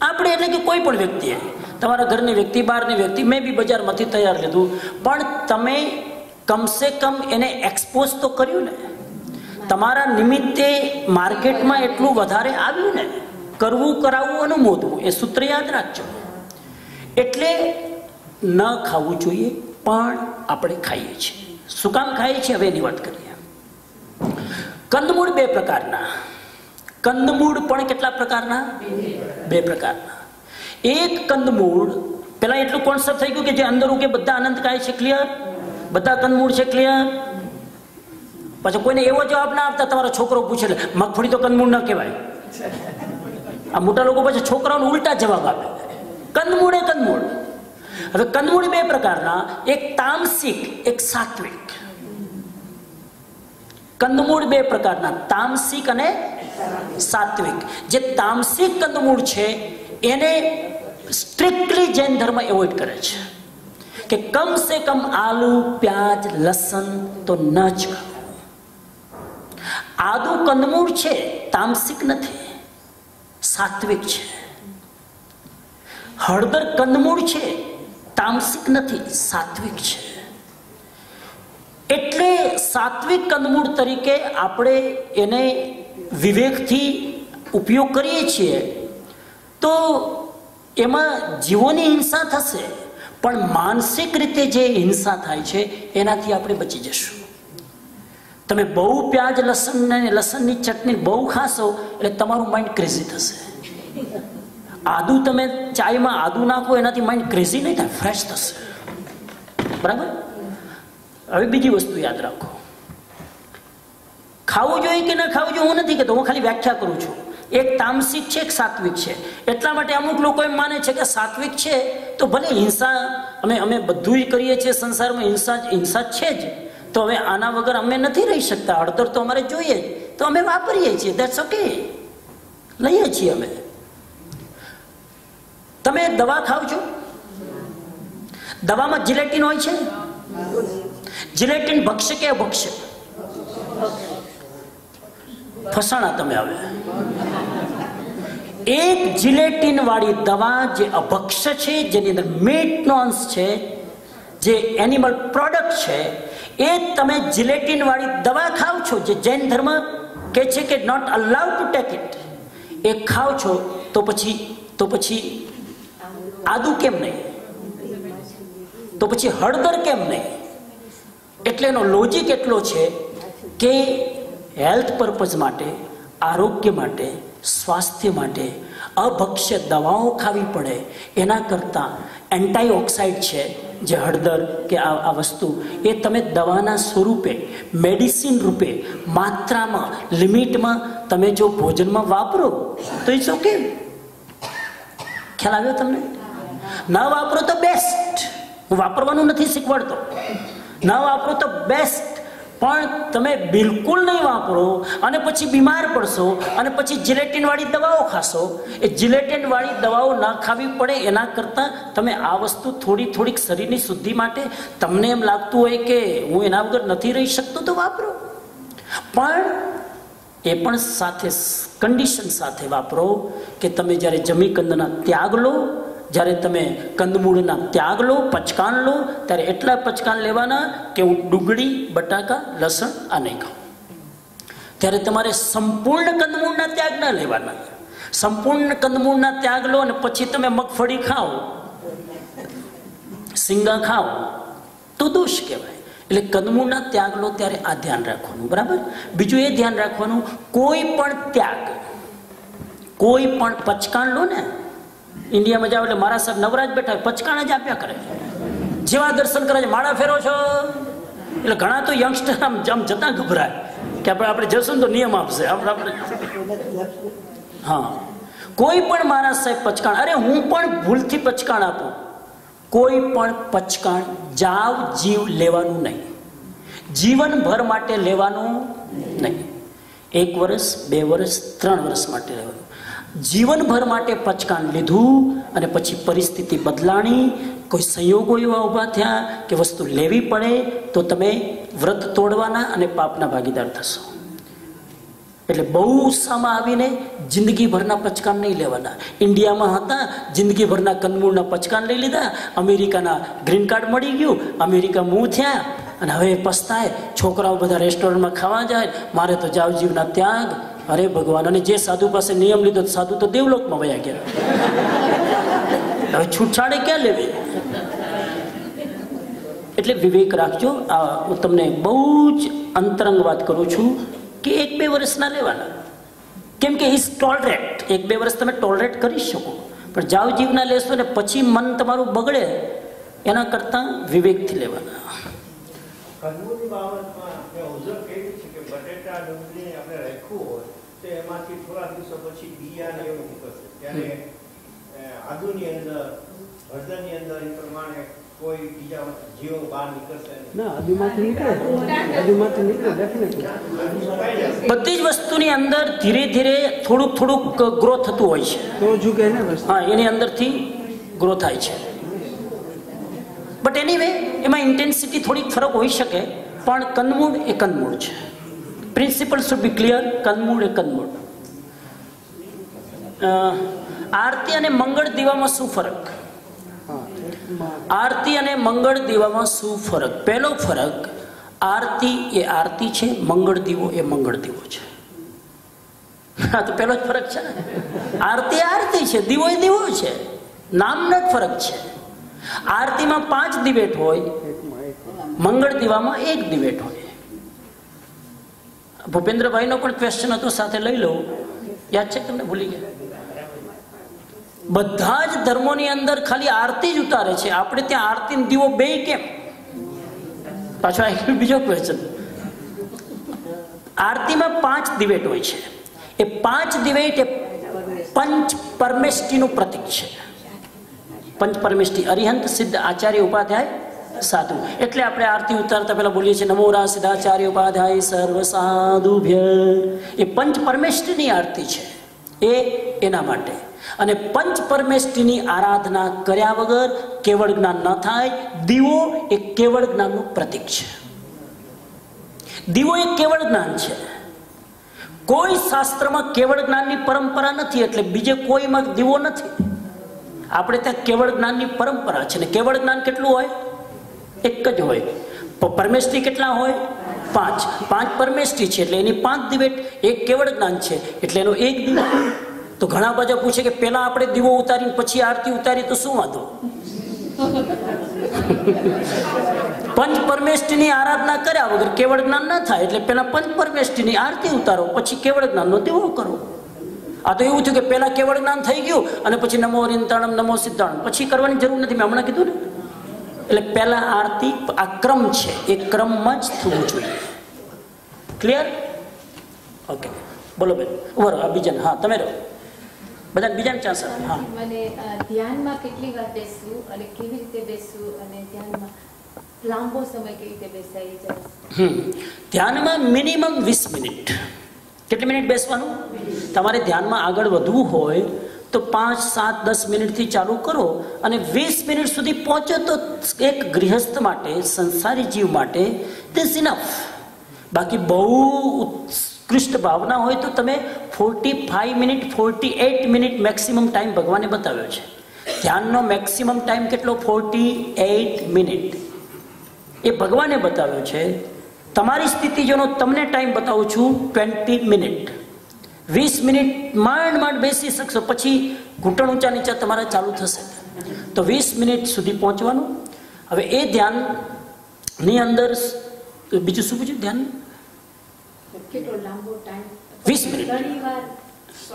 S1: આપણે, એટલે કે કોઈ પણ વ્યક્તિએ. તમારા ઘરની વ્યક્તિ, બહારની વ્યક્તિ, મેં બી બજારમાંથી તૈયાર લીધું, પણ તમે કમસે કમ એને એક્સપોઝ તો કર્યું ને. તમારા નિમિત્તે માર્કેટમાં એટલું વધારે આવ્યું ને. કરવું, કરાવવું, અનુમોદવું, એ સૂત્ર યાદ રાખજો. એટલે ન ખાવું જોઈએ, પણ આપણે ખાઈએ છીએ. શું કામ ખાઈએ છીએ હવે એની વાત કરીએ. કંદમૂળ બે પ્રકારના. કંદમૂળ પણ કેટલા પ્રકારના? બે પ્રકારના. એક કંદમૂળ, પેલા એટલું કોન્સેપ્ટ થઈ ગયું કે જે અંદર ઉગે બધા અનંતકાય છે. ક્લિયર? બધા કંદમૂળ છે. ક્લિયર? પછી કોઈને એવો જવાબ ના આપતા. તમારો છોકરો પૂછે મગફળી તો કંદમૂળ ન કહેવાય. આ મોટા લોકો પછી છોકરાઓને ઉલટા જવાબ આપે. કંદમૂળ એ કંદમૂળ. હવે કંદમૂળ બે પ્રકારના, એક તામસિક, એક સાત્વિક. કંદમૂળ બે પ્રકારના, તામસિક અને સાત્વિક. જે તામસિક કંદમૂળ છે એને સ્ટ્રિક્ટલી જૈન ધર્મ એવોઇડ કરે છે કે કમ સે કમ આલુ, પ્યાજ, લસણ તો ન જ ખાઓ. આદુ કંદમૂળ છે, તામસિક નથી, સાત્વિક છે. હળદર કંદમૂળ છે, તામસિક નથી, સાત્વિક છે. એટલે સાત્વિક કંદમૂળ તરીકે આપણે એને વિવેકથી ઉપયોગ કરીએ છીએ તો એમાં જીવોની હિંસા થશે, પણ માનસિક રીતે જે હિંસા થાય છે એનાથી આપણે બચી જશું. તમે બહુ પ્યાજ, લસણની ચટણી બહુ ખાશો એટલે તમારું માઇન્ડ ક્રેઝી થશે. આદુ તમે ચાયમાં આદુ નાખો એનાથી માઇન્ડ ક્રેઝી નહીં થાય, ફ્રેશ થશે. બરાબર? હવે બીજી વસ્તુ યાદ રાખો. ખાવું જોઈએ કે ના ખાવું જોઈએ હું નથી કહેતો, હું ખાલી વ્યાખ્યા કરું છું. એક તામસિક છે, એક સાત્વિક છે. એટલા માટે અમુક લોકો એમ માને છે કે સાત્વિક છે તો ભલે હિંસા અમે બધું કરીએ છીએ સંસારમાં, હિંસા છે જ, તો હવે આના વગર અમે નથી રહી શકતા, હળદર તો અમારે જોઈએ જ, તો અમે વાપરીએ છીએ, ધેટ્સ ઓકે, લઈએ છીએ અમે. તમે દવા ખાવ છો, દવામાં જિલેટિન હોય છે. જિલેટિન ભક્ષ કે અભક્ષ? ફસાણા તમે. હવે એક જિલેટિન વાળી દવા જે અભક્ષ છે, જેની અંદર મીટનો અંશ છે, જે એનિમલ પ્રોડક્ટ છે, એ તમે જિલેટિન વાળી દવા ખાવ છો, જે જૈન ધર્મ કહે છે કે not allowed to take it, એ ખાવ છો, તો પછી આદુ કેમ નહીં? તો પછી હળદર કેમ નહીં? એટલે એનો લોજિક એટલો છે કે હેલ્થ પર્પઝ માટે, આરોગ્ય માટે, સ્વાસ્થ્ય માટે અભક્ષ્ય દવાઓ ખાવી પડે એના કરતાં એન્ટાઈઓક્સાઇડ છે જે હળદર કે આ વસ્તુ, એ તમે દવાના સ્વરૂપે, મેડિસિન રૂપે, માત્રામાં, લિમિટમાં તમે જો ભોજનમાં વાપરો તો ઇટ્સ ઓકે. ખ્યાલ આવ્યો તમને? ના વાપરો તો બેસ્ટ. હું વાપરવાનું નથી શીખવાડતો, ના વાપરો તો બેસ્ટ, પણ તમે બિલકુલ નહીં વાપરો અને પછી બીમાર પડશો અને પછી જિલેટિન વાળી દવાઓ ખાશો. એ જિલેટિન વાળી દવાઓ ના ખાવી પડે એના કરતાં તમે આ વસ્તુ થોડીક શરીરની શુદ્ધિ માટે તમને એમ લાગતું હોય કે હું એના વગર નથી રહી શકતો તો વાપરો, પણ એ પણ સાથે કન્ડિશન સાથે વાપરો કે તમે જ્યારે જમી કંદના ત્યાગ લો, જ્યારે તમે કંદમૂળના ત્યાગ લો, પચકાણ લો, ત્યારે એટલા પચકાણ લેવાના કે હું ડુંગળી, બટાકા, લસણ આ નહીં ખાઉં. ત્યારે તમારે સંપૂર્ણ કંદમૂળના ત્યાગ ના લેવાના. સંપૂર્ણ કંદમૂળના ત્યાગ લો અને પછી તમે મગફળી ખાઓ, સિંગા ખાઓ તો દોષ કહેવાય. એટલે કંદમૂળના ત્યાગ લો ત્યારે આ ધ્યાન રાખવાનું, બરાબર. બીજું એ ધ્યાન રાખવાનું, કોઈ પણ ત્યાગ, કોઈ પણ પચકાણ લો ને, ઇન્ડિયામાં જાવ એટલે મારા સાહેબ નવરાજ બેઠા પચકાણ જ આપ્યા કરે, જેવા દર્શન કરે છે, માળા ફેરો છો, એટલે ઘણા તો યંગસ્ટર આમ જતા ગભરાય કે આપણે જશું ને તો નિયમ આપશે આપણે. હા, કોઈ પણ મારા સાહેબ પચકાણ, અરે હું પણ ભૂલથી પચકાણ આપું, કોઈ પણ પચકાણ જાવ જીવ લેવાનું નહીં, જીવનભર માટે લેવાનું નહીં. 1 વર્ષ, 2 વર્ષ, 3 વર્ષ માટે લેવાનું. જીવનભર માટે પચકાણ લીધું અને પછી પરિસ્થિતિ બદલાણી, કોઈ સંયોગો એવા ઊભા થયા કે વસ્તુ લેવી પડે, તો તમે વ્રત તોડવાના અને પાપના ભાગીદાર થશો. એટલે બહુ સામા આવીને જિંદગીભરના પચકાણ નહીં લેવાના. ઇન્ડિયામાં હતા, જિંદગીભરના કંદમૂળના પચકાણ લઈ લીધા, અમેરિકાના ગ્રીન કાર્ડ મળી ગયું, અમેરિકા મૂવ થયા અને હવે પસ્તાય, છોકરાઓ બધા રેસ્ટોરન્ટમાં ખાવા જાય, મારે તો જાવજીવના ત્યાગ. અરે ભગવાન! અને જે સાધુ પાસે નિયમ લીધો, સાધુ તો દેવલોકમાં વયા ગયા. હવે છૂટછાડે ક્યાં લેવી? એટલે વિવેક રાખજો. હું તમને બહુ જ અંતરંગ વાત કરું છું કે 1-2 વર્ષના લેવાના, કેમ કે ઇઝ ટોલરેટ. 1-2 વર્ષ તમે ટોલરેટ કરી શકો, પણ જાવજીવના લેશો ને પછી મન તમારું બગડે, એના કરતાં વિવેકથી લેવાના.
S2: કંદમૂળની બાબતમાં આપણે ઓબ્ઝર્વ કર્યું છે કે બટેટા, ડુંગળી આપણે રાખવું હોય તો એમાંથી થોડા દિવસો પછી બિયાને એવું નીકળશે, ત્યારે આદુની અંદર, હળદરની અંદર એ પ્રમાણે કોઈ બીજા જીવો બહાર નીકળશે ના? આદુમાંથી નીકળે, ડેફિનેટલી.
S1: બધી જ વસ્તુની અંદર ધીરે ધીરે થોડુંક ગ્રો થતું હોય છે,
S5: તો ઝુકે ને.
S1: હા, એની અંદરથી ગ્રો થાય છે. બટ એનીવે એમાં ઇન્ટેન્સિટી થોડીક ફરક હોઈ શકે, પણ કંદમૂળ એ કંદમૂળ છે. Principle should be clear. કંદમૂળ એ કંદમૂળ. આરતી અને મંગળ દીવામાં શું ફરક? આરતી અને મંગળ દીવામાં શું ફરક? પહેલો ફરક, આરતી એ આરતી છે, મંગળ દીવો એ મંગળ દીવો છે. હા, તો પહેલો જ ફરક છે ને. આરતી આરતી છે, દીવો એ દીવો છે, નામનો જ ફરક છે. આરતીમાં 5 દિવેટ હોય, મંગળ દીવામાં 1 દિવેટ હોય. ભૂપેન્દ્રભાઈનો પણ ક્વેશ્ચન હતો, સાથે લઈ લઉં. યાદ છે તમને? ભૂલી ગયા. બધા જ ધર્મોની અંદર ખાલી આરતી જ ઉતારે છે, આપણે ત્યાં આરતી દીવો બે કેમ? પાછો બીજો ક્વેશ્ચન. આરતીમાં 5 દિવેટ હોય છે, એ 5 દિવેટ એ પંચ પરમેષ્ટિનું પ્રતીક છે. પંચ પરમેષ્ટિ અરિહંત સિદ્ધ આચાર્ય ઉપાધ્યાય સાધુ. એટલે આપણે આરતી ઉતારતા પહેલા બોલીએ છીએ નમો રા સિદ્ધાચાર્ય ઉપાધ્યાય સર્વ સાધુભ્ય. એ પંચ પરમેષ્ટિની આરતી છે એ એના માટે. અને પંચ પરમેષ્ટિની આરાધના કર્યા વગર કેવળ જ્ઞાન ન થાય. દીવો એ કેવળ જ્ઞાનનું પ્રતીક છે. દીવો એ કેવળ જ્ઞાન છે. કોઈ શાસ્ત્રમાં કેવળ જ્ઞાનની પરંપરા નથી, એટલે બીજે કોઈમાં દીવો નથી. આપણે ત્યાં કેવળ જ્ઞાનની પરંપરા છે. ને કેવળ જ્ઞાન કેટલું હોય? એક જ હોય. પરમેષ્ટિ કેટલા હોય? 5. 5 પરમેષ્ટિ છે એટલે એની 5 દિવેટ. એક કેવળ જ્ઞાન છે એટલે એનો એક દીવો. તો ઘણા બધા પૂછે કે પેલા આપણે દીવો ઉતારીને પછી આરતી ઉતારી તો શું વાંધો? પંચ પરમેષ્ટિની આરાધના કર્યા વગર કેવળ જ્ઞાન ના થાય, એટલે પેલા પંચ પરમેષ્ટિની આરતી ઉતારો પછી કેવળ જ્ઞાનનો દીવો કરો. આ તો એવું થયું કે પેલા કેવળ જ્ઞાન થઈ ગયું અને પછી નમો અરિહંતાણમ નમો સિદ્ધાણમ પછી કરવાની જરૂર નથી. મેં હમણાં કીધું ને. એટલે પેલા આરતી આ ક્રમ છે, એ ક્રમમાં જ થવું જોઈએ. ક્લિયર? ઓકે, બોલો બેન. ઉભો રહો. આ બીજાને. હા, તમે રહો. બધા બીજાને ચાન્સ આપે. હા,
S6: મને ધ્યાનમાં કેટલી વાર બેસવું અને કેવી રીતે બેસવું અને ધ્યાનમાં લાંબો સમય કેવી રીતે બેસાઈ જાય?
S1: ધ્યાનમાં મિનિમમ 20 મિનિટ. કેટલી મિનિટ બેસવાનું? તમારે ધ્યાનમાં આગળ વધવું હોય તો 5, 7, 10 મિનિટથી ચાલુ કરો અને 20 મિનિટ સુધી પહોંચો તો એક ગૃહસ્થ માટે, સંસારી જીવ માટે ધીસ ઇનફ. બાકી બહુ ઉત્કૃષ્ટ ભાવના હોય તો તમે 45 મિનિટ, 48 મિનિટ મેક્સિમમ ટાઈમ ભગવાને બતાવ્યો છે. ધ્યાનનો મેક્સિમમ ટાઈમ કેટલો? 48 મિનિટ એ ભગવાને બતાવ્યો છે. તમારી સ્થિતિ જોનો તમને ટાઈમ બતાવું છું 20 મિનિટ. 20 મિનિટ માંડ બેસી શકશો, પછી ઘૂંટણ ઊંચા નીચા તમારા ચાલુ થશે. તો 20 મિનિટ સુધી પહોંચવાનું. હવે એ ધ્યાનની અંદર બીજું શું પૂછ્યું? ધ્યાન
S6: કેટલો લાંબો ટાઈમ?
S1: 20 મિનિટ.
S6: ઘણી વાર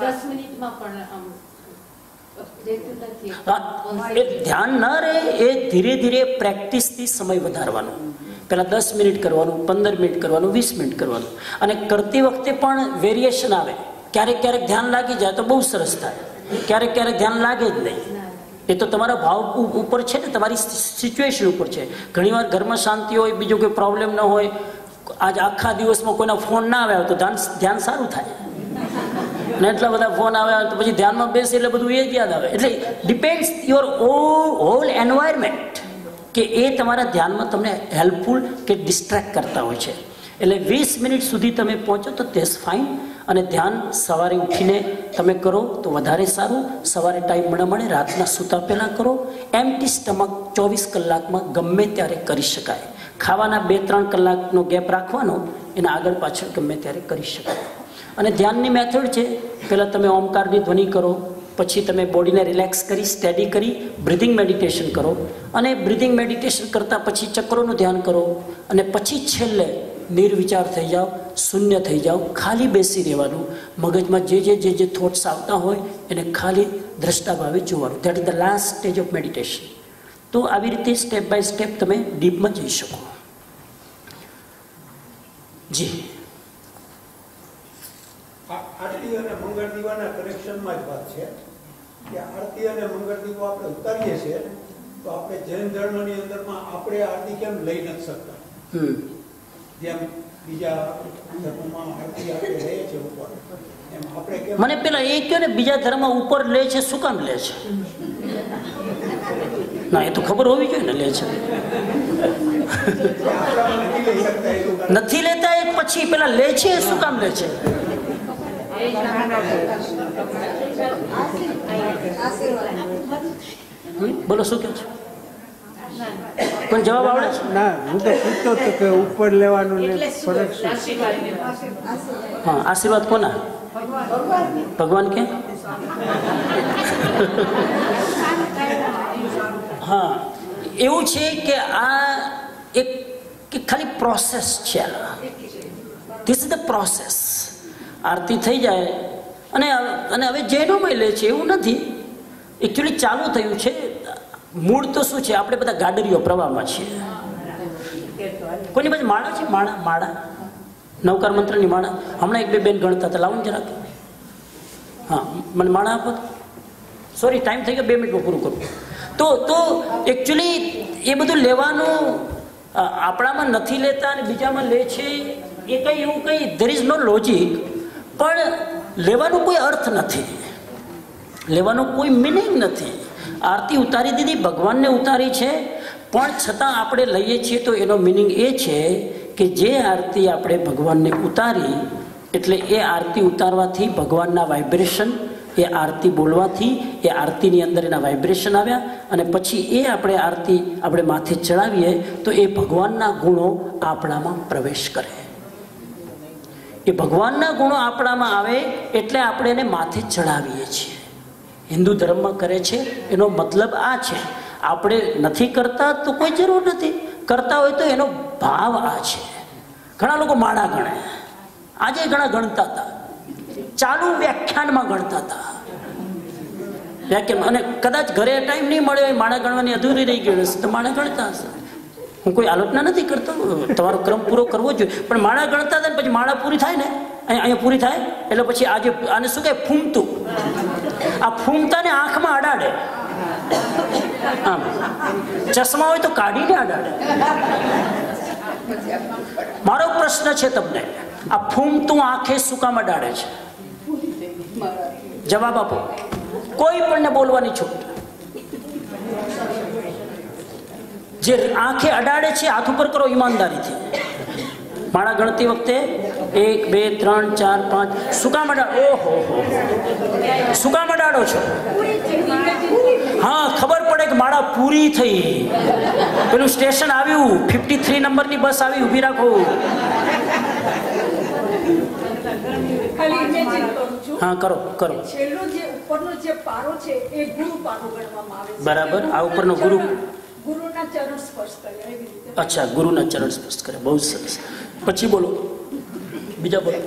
S6: 10 મિનિટમાં પણ રહેતું નથી.
S1: એ ધ્યાન ન રહે એ ધીરે ધીરે પ્રેક્ટિસથી સમય વધારવાનો. પહેલાં 10 મિનિટ કરવાનું, 15 મિનિટ કરવાનું, 20 મિનિટ કરવાનું. અને કરતી વખતે પણ વેરિએશન આવે. ક્યારેક ધ્યાન લાગી જાય તો બહુ સરસ થાય, ક્યારેક ધ્યાન લાગે જ નહીં. એ તો તમારા ભાવ ઉપર છે ને, તમારી સિચ્યુએશન ઉપર છે. ઘણીવાર ઘરમાં શાંતિ હોય, બીજો કોઈ પ્રોબ્લેમ ન હોય, આજ આખા દિવસમાં કોઈના ફોન ના આવ્યા તો ધ્યાન સારું થાય. અને એટલા બધા ફોન આવ્યા તો પછી ધ્યાનમાં બેસે એટલે બધું એ જ યાદ આવે. એટલે ડિપેન્ડ્સ યોર હોલ એન્વાયરમેન્ટ કે એ તમારા ધ્યાનમાં તમને હેલ્પફુલ કે ડિસ્ટ્રેક્ટ કરતા હોય છે. એટલે 20 મિનિટ સુધી તમે પહોંચો તો ધેટ્સ ફાઇન. અને ધ્યાન સવારે ઉઠીને તમે કરો તો વધારે સારું. સવારે ટાઈમ મળે, રાતના સૂતા પહેલાં કરો. એમ્પ્ટી સ્ટમક 24 કલાકમાં ગમે ત્યારે કરી શકાય. ખાવાના 2-3 કલાકનો ગેપ રાખવાનો, એના આગળ પાછળ ગમે ત્યારે કરી શકાય. અને ધ્યાનની મેથડ છે, પહેલાં તમે ઓમકારની ધ્વનિ કરો, પછી તમે બોડીને રિલેક્સ કરી સ્ટેડી કરી બ્રિધિંગ મેડિટેશન કરો. અને બ્રિધિંગ મેડિટેશન કરતાં પછી ચક્રોનું ધ્યાન કરો. અને પછી છેલ્લે નિર્વિચાર થઈ જાઓ, શૂન્ય થઈ જાઓ, ખાલી બેસી રહેવાનું. મગજમાં જે થોટ્સ આવતા હોય એને ખાલી દ્રષ્ટા ભાવે જોવાનું. That is the last stage of meditation. તો આવી રીતે સ્ટેપ બાય સ્ટેપ તમે ડીપમાં જઈ શકો. જી,
S2: આરતી અને મંગળ દીવાના કનેક્શનમાં જ વાત છે કે આરતી અને મંગળ દીવો આપણે ઉતારીએ છીએ તો આપણે જૈન ધર્મની અંદરમાં આપણે આરતી કેમ લઈ નથી શકતા? જેમ બીજા ધર્મમાં આરતી આપણે લઈએ છીએ ઉપર, એમ આપણે કેમ?
S1: મને પેલા એ કહો ને, બીજા ધર્મ ઉપર લે છે, શું કામ લે છે? ના, એ તો ખબર હોવી જોઈએ ને લે છે. નથી લેતા એ પછી પેલા લે છે, શું કામ લે છે? બોલો, શું કહે છે? કોઈ જવાબ આવડે છે?
S7: ના, હું તો પૂછતો હતો કે ઉપર લેવાનું ને ફરક શું?
S1: હા, આશીર્વાદ કોના? ભગવાન કે? હા, એવું છે કે આ એક ખાલી પ્રોસેસ છે. This is the process. આરતી થઈ જાય અને હવે જૈનોમાં લે છે એવું નથી. એકચ્યુઅલી ચાલુ થયું છે. મૂળ તો શું છે, આપણે બધા ગાડરીઓ પ્રવાહમાં છીએ. કોઈની પાસે માળા છે? માળા નવકાર મંત્રની માળા. હમણાં 1-2 બેન ગણતા હતા. લાવું જરાક હા મને માળા આપો. સોરી ટાઈમ થઈ ગયો, 2 મિનિટમાં પૂરું કરું. તો એકચ્યુઅલી એ બધું લેવાનું આપણામાં નથી લેતા અને બીજામાં લે છે, એ કંઈ એવું કંઈ ધેર ઇઝ નો લોજિક. પણ લેવાનો કોઈ અર્થ નથી, લેવાનો કોઈ મિનિંગ નથી. આરતી ઉતારી દીધી, ભગવાનને ઉતારી છે, પણ છતાં આપણે લઈએ છીએ તો એનો મિનિંગ એ છે કે જે આરતી આપણે ભગવાનને ઉતારી એટલે એ આરતી ઉતારવાથી ભગવાનના વાઇબ્રેશન, એ આરતી બોલવાથી એ આરતીની અંદર એના વાઇબ્રેશન આવ્યા અને પછી એ આરતી આપણે માથે ચડાવીએ તો એ ભગવાનના ગુણો આપણામાં પ્રવેશ કરે. એ ભગવાનના ગુણો આપણામાં આવે એટલે આપણે એને માથે ચડાવીએ છીએ. હિન્દુ ધર્મમાં કરે છે એનો મતલબ આ છે. આપણે નથી કરતા તો કોઈ જરૂર નથી, કરતા હોય તો એનો ભાવ આ છે. ઘણા લોકો માળા ગણે, આજે ઘણા ગણતા હતા, ચાલુ વ્યાખ્યાનમાં ગણતા હતા વ્યાખ્યાન, અને કદાચ ઘરે ટાઈમ નહીં મળે હોય, માળા ગણવાની અધૂરી રહી ગઈ હશે તો માળા ગણતા હશે. હું કોઈ આલોચના નથી કરતો, તમારો ક્રમ પૂરો કરવો જોઈએ, પણ માળા ગણતા હતા ને પછી માળા પૂરી થાય ને, અહીંયા પૂરી થાય એટલે પછી આજે આને શું કહે, ફૂમતું. આ ફૂમતાને આંખમાં અડાડે, આમ ચશ્મા હોય તો કાઢીને અડાડે. મારો પ્રશ્ન છે તમને, આ ફૂમતું આંખે શું કામ અડાડે છે? જવાબ આપો. કોઈ પણ બોલવાની છૂટ. જે આંખે અડાડે છે હાથ ઉપર કરો ઈમાનદારીથી. માળા ગણતી વખતે 1 2 3 4 5 શું કામ અડાડો? ઓહો, શું કામ અડાડો છો? હા, ખબર પડે કે માળા પૂરી થઈ, પેલું સ્ટેશન આવ્યું, 53 નંબરની બસ આવી, ઊભી રાખો. હા કરો કરો. બરાબર, આ ઉપરનો ગુરુ. અચ્છા, ગુરુના ચરણ સ્પર્શ કરે, બહુ સરસ. પછી બોલો, બીજા બોલો.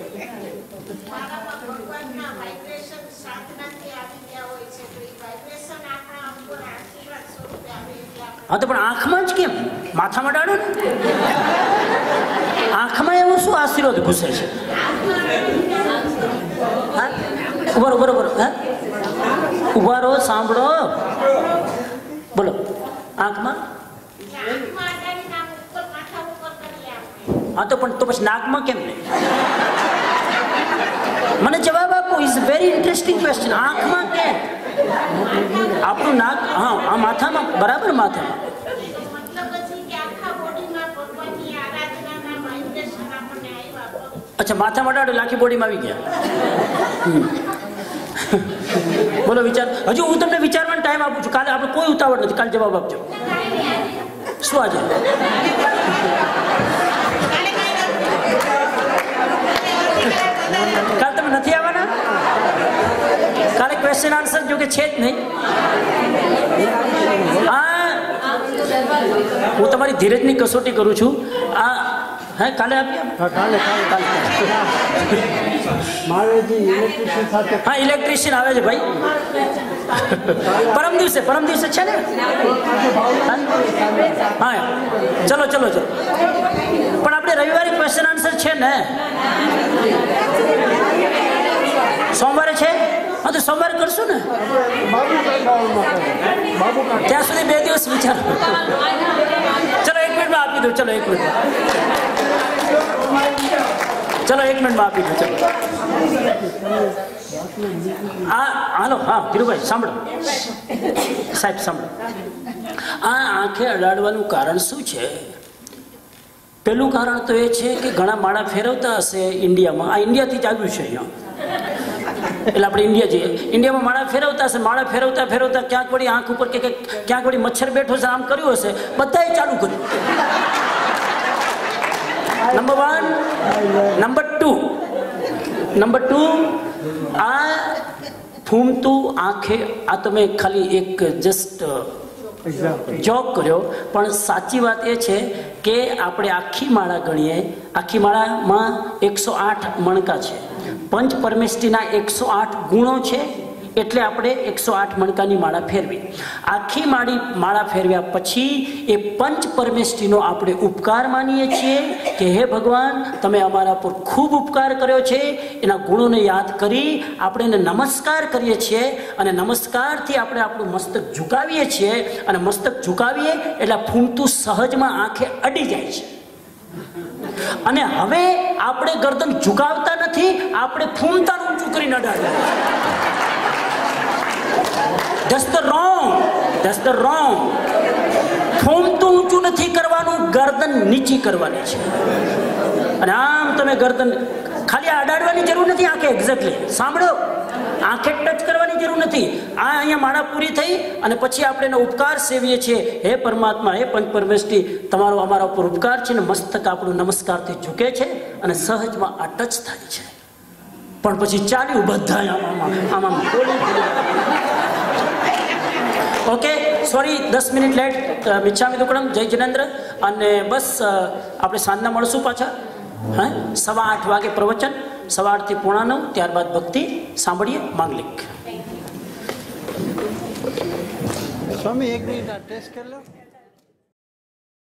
S1: હા તો પણ આંખમાં જ કેમ? માથામાં ડાળો ને, આંખમાં એવું શું આશીર્વાદ ઘૂસે છે? હા બરોબર બરોબર. હા ઉભા રહો, સાંભળો, બોલો. આંખમાં, હા તો પણ તો પછી નાકમાં કેમ નહીં? મને જવાબ આપો. Is very interesting question. આંખમાં કેમ? આપણું નાક, હા આ માથામાં, બરાબર, માથામાં. અચ્છા, માથામાં અડાડો, આખી બોડીમાં આવી ગયા. બોલો, વિચાર. હજુ હું તમને વિચારવાનો ટાઈમ આપું છું. કાલે આપણે કોઈ ઉતાવળ નથી, કાલે જવાબ આપજો. શું આજે? કાલે તમે નથી આવવાના? કાલે ક્વેશ્ચન આન્સર જો કે છે જ નહીં. હું તમારી ધીરજની કસોટી કરું છું. આ હા કાલે આપીએ. હા ઇલેક્ટ્રિશિયન આવે છે ભાઈ, પરમ દિવસે છે ને? હા ચલો ચલો ચલો. પણ આપણે રવિવારે ક્વેશ્ચન આન્સર છે ને? સોમવારે છે? હા તો સોમવારે કરશું ને. ત્યાં સુધી 2 દિવસ વિચારો. ચલો 1 મિનિટમાં આપી દઉં. ચલો 1 મિનિટ. ચલો 1 મિનિટમાં આપી દઉં. ચલો હા હાલો. હા ધીરુભાઈ સાંભળો, સાહેબ સાંભળો. આ આંખે અડાડવાનું કારણ શું છે? પેલું કારણ તો એ છે કે ઘણા માળા ફેરવતા હશે ઇન્ડિયામાં. આ ઇન્ડિયાથી જ આવ્યું છે અહીંયા, એટલે આપણે ઇન્ડિયા જઈએ. ઇન્ડિયામાં માળા ફેરવતા હશે, માળા ફેરવતા ફેરવતા ક્યાંક વળી આંખ ઉપર કે ક્યાંક વળી મચ્છર બેઠો છે, આમ કર્યું હશે, બધાએ ચાલુ કર્યું. નંબર 1. નંબર 2 આ ફૂમતું આંખે, આ તમે ખાલી એક જસ્ટ જોક કર્યો, પણ સાચી વાત એ છે કે આપણે આખી માળા ગણીએ, આખી માળામાં 108 મણકા છે. પંચ પરમેષ્ટિના 108 ગુણો છે. એટલે આપણે 108 મણકાની માળા ફેરવી. આખી માળા ફેરવ્યા પછી એ પંચ પરમેષ્ઠીનો આપણે ઉપકાર માનીએ છીએ કે હે ભગવાન, તમે અમારા પર ખૂબ ઉપકાર કર્યો છે. એના ગુણોને યાદ કરી આપણે એને નમસ્કાર કરીએ છીએ અને નમસ્કારથી આપણે આપણું મસ્તક ઝુકાવીએ છીએ અને મસ્તક ઝુકાવીએ એટલે ફૂમતું સહજમાં આંખે અડી જાય છે. અને હવે આપણે ગરદન ઝુકાવતા નથી, આપણે ફૂમતા ઊંચું કરીને અડાડીએ. That's the wrong. ફૂમતું ઊંચું નથી કરવાનું, ગરદન નીચી કરવાની છે. અને આમ તમે ગરદન ખાલી અડાડવાની જરૂર નથી આંખે. એક્ઝેક્ટલી સાંભળો, આંખે ટચ કરવાની જરૂર નથી. આ અહીંયા માળા પૂરી થઈ અને પછી આપણે એનો ઉપકાર સેવીએ છીએ. હે પરમાત્મા, હે પંચ પરમેષ્ઠી, તમારો અમારા ઉપર ઉપકાર છે ને મસ્તક આપણું નમસ્કારથી ઝૂકે છે અને સહજમાં આ ટચ થાય છે. પણ પછી ચાલ્યું બધા આમાં. Okay, sorry, 10 minute late. મિચ્છામી દુક્કડમ. જય જિનેન્દ્ર. અને બસ આપણે સાંજના મળશું પાછા. 8:15 વાગે પ્રવચન, 8:15 થી 8:45, ત્યારબાદ ભક્તિ સાંભળીએ. માંગલિક.
S7: સ્વામી એક મિનિટ ટેસ્ટ કરી લો.